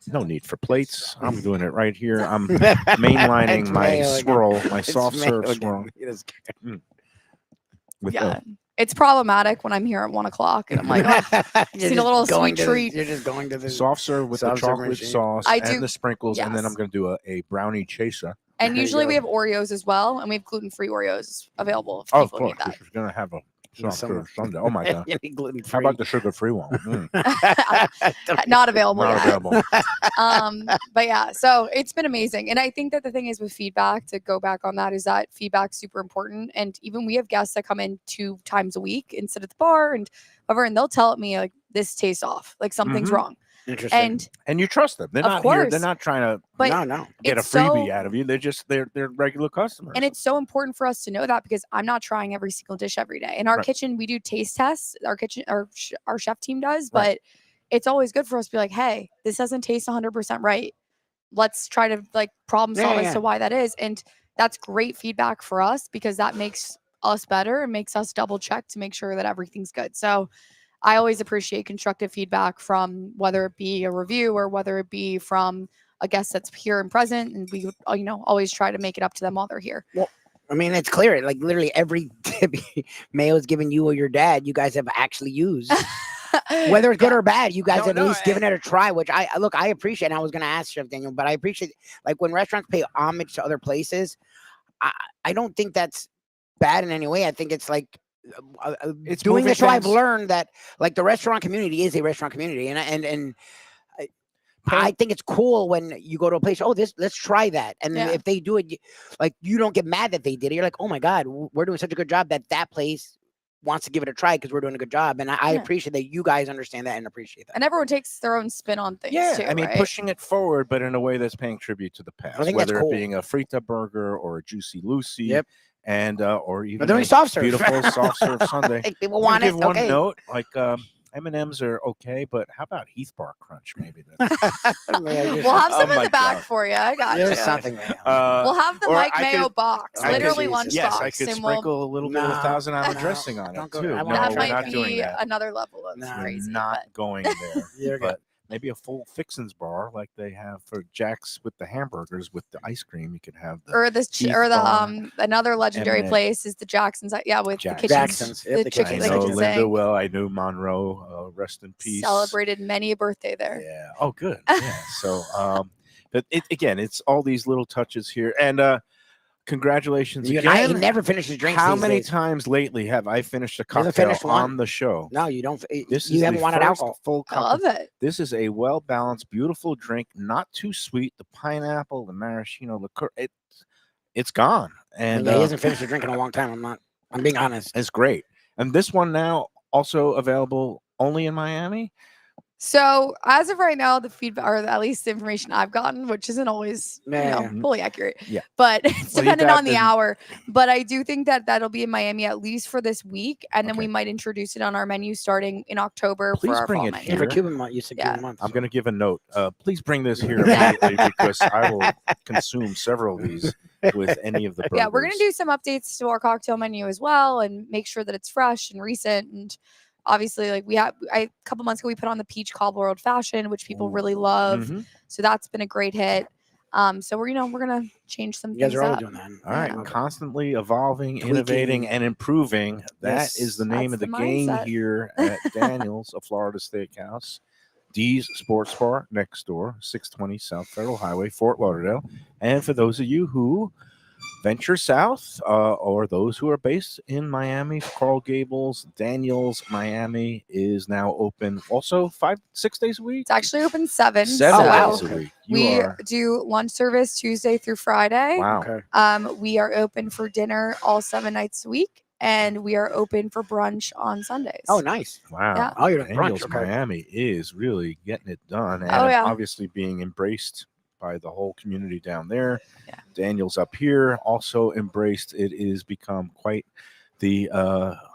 No need for plates. I'm doing it right here. I'm mainlining It's my Mayo again. swirl, my It's soft Mayo serve again. swirl. It is- With Yeah. It's problematic when I'm here at 1 o'clock and I'm like, oh, You're need a just little going sweet to the- treat. You're just going to the the soft serve with the soft serve chocolate machine. sauce I and do- the sprinkles, and then I'm yes. going to do a brownie chaser. And There you usually we go. have Oreos as well, and we have gluten-free Oreos available if Oh, of people need course, that. if you're going to have a The soft summer. serve sundae. Oh my god! You need gluten How free. about the sugar-free one? Mm, Not available not yet. available. But yeah, so it's been amazing. And I think that the thing is with feedback, to go back on that, is that feedback's super important. And even we have guests that come in 2 times a week and sit at the bar and whatever, and they'll tell me like this tastes off, like something's Mhm. wrong. Interesting. And You trust them. They're Of not here. They're course. not trying to but no. get a it's freebie so- out of you. They're regular customers. And it's so important for us to know that because I'm not trying every single dish every day. In our Right. kitchen, we do taste tests. Our chef team does, Right. but it's always good for us to be like, hey, this doesn't taste 100% right. Let's try to like problem solve as to why that is. And that's great feedback for us because that makes us better and makes us double check to make sure that everything's good. So I always appreciate constructive feedback from whether it be a review or whether it be from a guest that's here and present, and we would, always try to make it up to them while they're here. I mean, it's clear. Like literally every tip Mayo's given you or your dad, you guys have actually used. Whether it's good or bad, you guys have at least given it a try, which I appreciate. And I was going to ask Chef Daniel, but I appreciate like when restaurants pay homage to other places. I don't think that's bad in any way. I think it's like It's doing moving this. So I've things- learned that like the restaurant community is a restaurant community, and I think it's cool when you go to a place. Oh, let's try that, and then Yeah. if they do it, like you don't get mad that they did it. You're like, oh my god, we're doing such a good job that place wants to give it a try because we're doing a good job, and I Yeah. appreciate that you guys understand that and appreciate that. And everyone takes their own spin on things Yeah, too. I mean, right? pushing it forward, but in a way that's paying tribute to the past, think that's whether cool. it being a Frita burger or a Juicy Lucy, Yep. and or even We're doing a soft serve. beautiful soft serve sundae. Like, people I'm want gonna it. give one Okay. note, like M&Ms are okay, but how about Heath Bar Crunch? Maybe we'll have some Oh in my the back God. for you. I got you. There's something there. We'll have the or Mike I Mayo could- box, I could- literally Jesus. lunchbox. Yes, I could and we'll, sprinkle a little bit of No, 1,000 Hour no, dressing on don't it go- too. I No, won't that do we're might not be doing that. another level of No. We're crazy. not but going there. You're good. But maybe a full fixins bar like they have for Jack's with the hamburgers with the ice cream. You could have the or the Heath or the Bar, another legendary M&M. place is the Jackson's. Yeah, with Jackson's. the kitchens, Jackson's. Yep, the the chicken, I kitchens. the know kitchen Linda sink. well. I knew Monroe. Rest in peace. Celebrated many a birthday there. Yeah. Oh, good. Yeah. So, but it's all these little touches here, and congratulations He again. never finishes drinks. How these many days. times lately have I finished a Hasn't cocktail finished one. on the show? No, you don't. This you is haven't the wanted first alcohol. full I cup. love it. This is a well balanced, beautiful drink, not too sweet. The pineapple, the maraschino liqueur, it's gone, and Yeah, he hasn't finished a drink in a long time. I'm being honest. it's great. And this one now also available only in Miami. So as of right now, the feedback, or at least the information I've gotten, which isn't always Yeah. fully accurate, Yeah. but it's Well, you dependent got on the the- hour. But I do think that that'll be in Miami at least for this week, and then Okay. we might introduce it on our menu starting in October Please for our bring fall it menu. Yeah, for here. Cuban month, you said Yeah. Cuban month. I'm so- going to give a note. Please bring this here immediately because I will consume several of these with any of the burgers. Yeah, we're gonna do some updates to our cocktail menu as well, and make sure that it's fresh and recent. And obviously, like a couple months ago, we put on the peach cobbler old fashioned, which people really love. Mhm. So that's been a great hit. So we're gonna change some You guys things are always up. doing that. All right, Yeah. constantly evolving, Tweaking. innovating, and improving. That is Yes. the name of That's the the game mindset. here at Daniel's, a Florida Steakhouse. D's Sports Bar next door, 620 South Federal Highway, Fort Lauderdale. And for those of you who venture south or those who are based in Miami, Coral Gables, Daniel's Miami is now open also 5-6 days a week. It's actually open 7. 7 wow. days a week. You We are, do lunch service Tuesday through Friday. wow. Okay. We are open for dinner all 7 nights a week, and we are open for brunch on Sundays. Oh, nice. Wow. Yeah. Oh, you're doing Daniel's brunch. Okay. Miami is really getting it done, and Oh, yeah. obviously being embraced by the whole community down there. Yeah. Daniel's up here also embraced. It is become quite the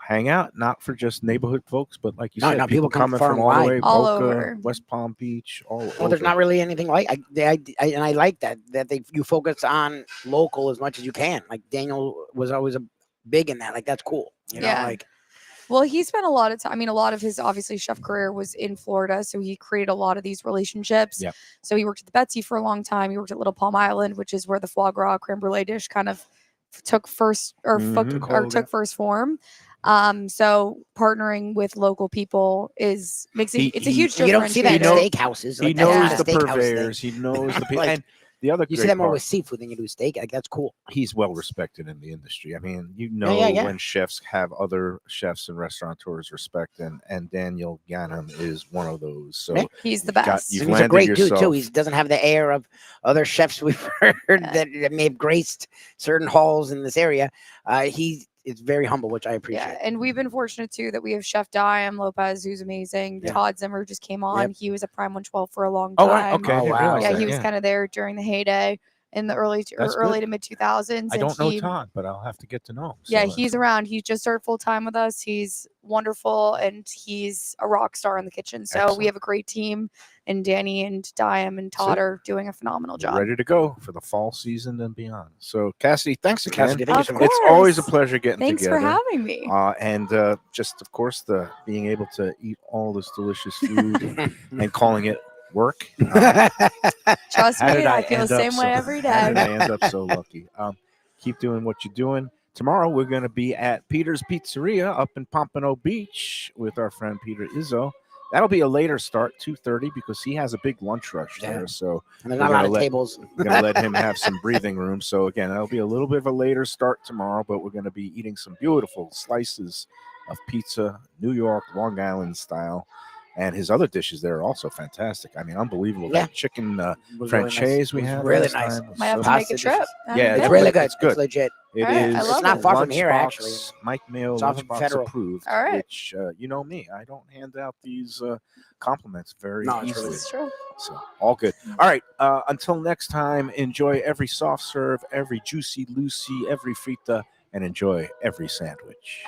hangout, not for just neighborhood folks, but like you No, said, no, people people come coming far from and all the wide. way, All Boca, over. West Palm Beach, all Well, over. there's not really anything like and I like that you focus on local as much as you can. Like Daniel was always a big in that. Like that's cool. You know, Yeah. like Well, he spent a lot of time. I mean, a lot of his obviously chef career was in Florida, so he created a lot of these relationships. Yep. So he worked at the Betsy for a long time. He worked at Little Palm Island, which is where the foie gras creme brulee dish kind of took first took first form. So partnering with local people it's a huge difference. You don't see that in know- steakhouses. He Like, that's knows not a the steakhouse thing. purveyors. He knows the people. Like, And the other You great see that more part, with seafood than you do steak. Like, that's cool. he's well respected in the industry. I mean, you know, yeah. when chefs have other chefs and restaurateurs respect, and Daniel Gannon is one of those. So Yeah. He's the you've got- best. you've And he's a landed great dude yourself- too. He doesn't have the air of other chefs we've heard that may have graced certain halls in this area. He is very humble, which I appreciate. Yeah, and we've been fortunate too that we have Chef Dime Lopez, who's amazing. Yeah. Todd Zimmer just came on. Yep. He was at Prime 112 for a long Oh, time. right. Okay. I Oh, didn't wow. realize Yeah, that. he was kind of there during the heyday in the early That's early good. to mid 2000s. I and don't know he- Todd, but I'll have to get to know him. Yeah, So he's around. He just started full time with us. He's wonderful and he's a rock star in the kitchen. So Excellent. we have a great team, and Danny and Dime and Todd are doing a phenomenal job. ready to go for the fall season and beyond. So Cassidy, thanks again. Cassidy, thank you so much. It's always a course. pleasure getting Thanks together. for having me. And just of course the being able to eat all this delicious food and calling it work. Trust How me, did I feel the end up same way so- every How did day. I end up so lucky? Keep doing what you're doing. Tomorrow we're going to be at Peter's Pizzeria up in Pompano Beach with our friend Peter Izzo. That'll be a later start, 2:30, because he has a big lunch rush Yeah. there. So And there's We're not a lot gonna of let- tables. we're going to let him have some breathing room. So again, that'll be a little bit of a later start tomorrow, but we're going to be eating some beautiful slices of pizza, New York, Long Island style. And his other dishes there are also fantastic. I mean, unbelievable. Yeah. That chicken It was really nice. franchise we It was had really last nice. time was Might have so to make a Pasta trip. dishes. Have Yeah, a it's It's good really one. good. It's good. It's legit. It All right, I is love It's not it. far from here, Lunchbox, actually. Mike Mayo It's off of Lunchbox Federal. approved, All right. which you know me, I don't hand out these compliments very No, it's easily. really This is true. So all good. All right. Until next time, enjoy every soft serve, every juicy Lucy, every frita, and enjoy every sandwich.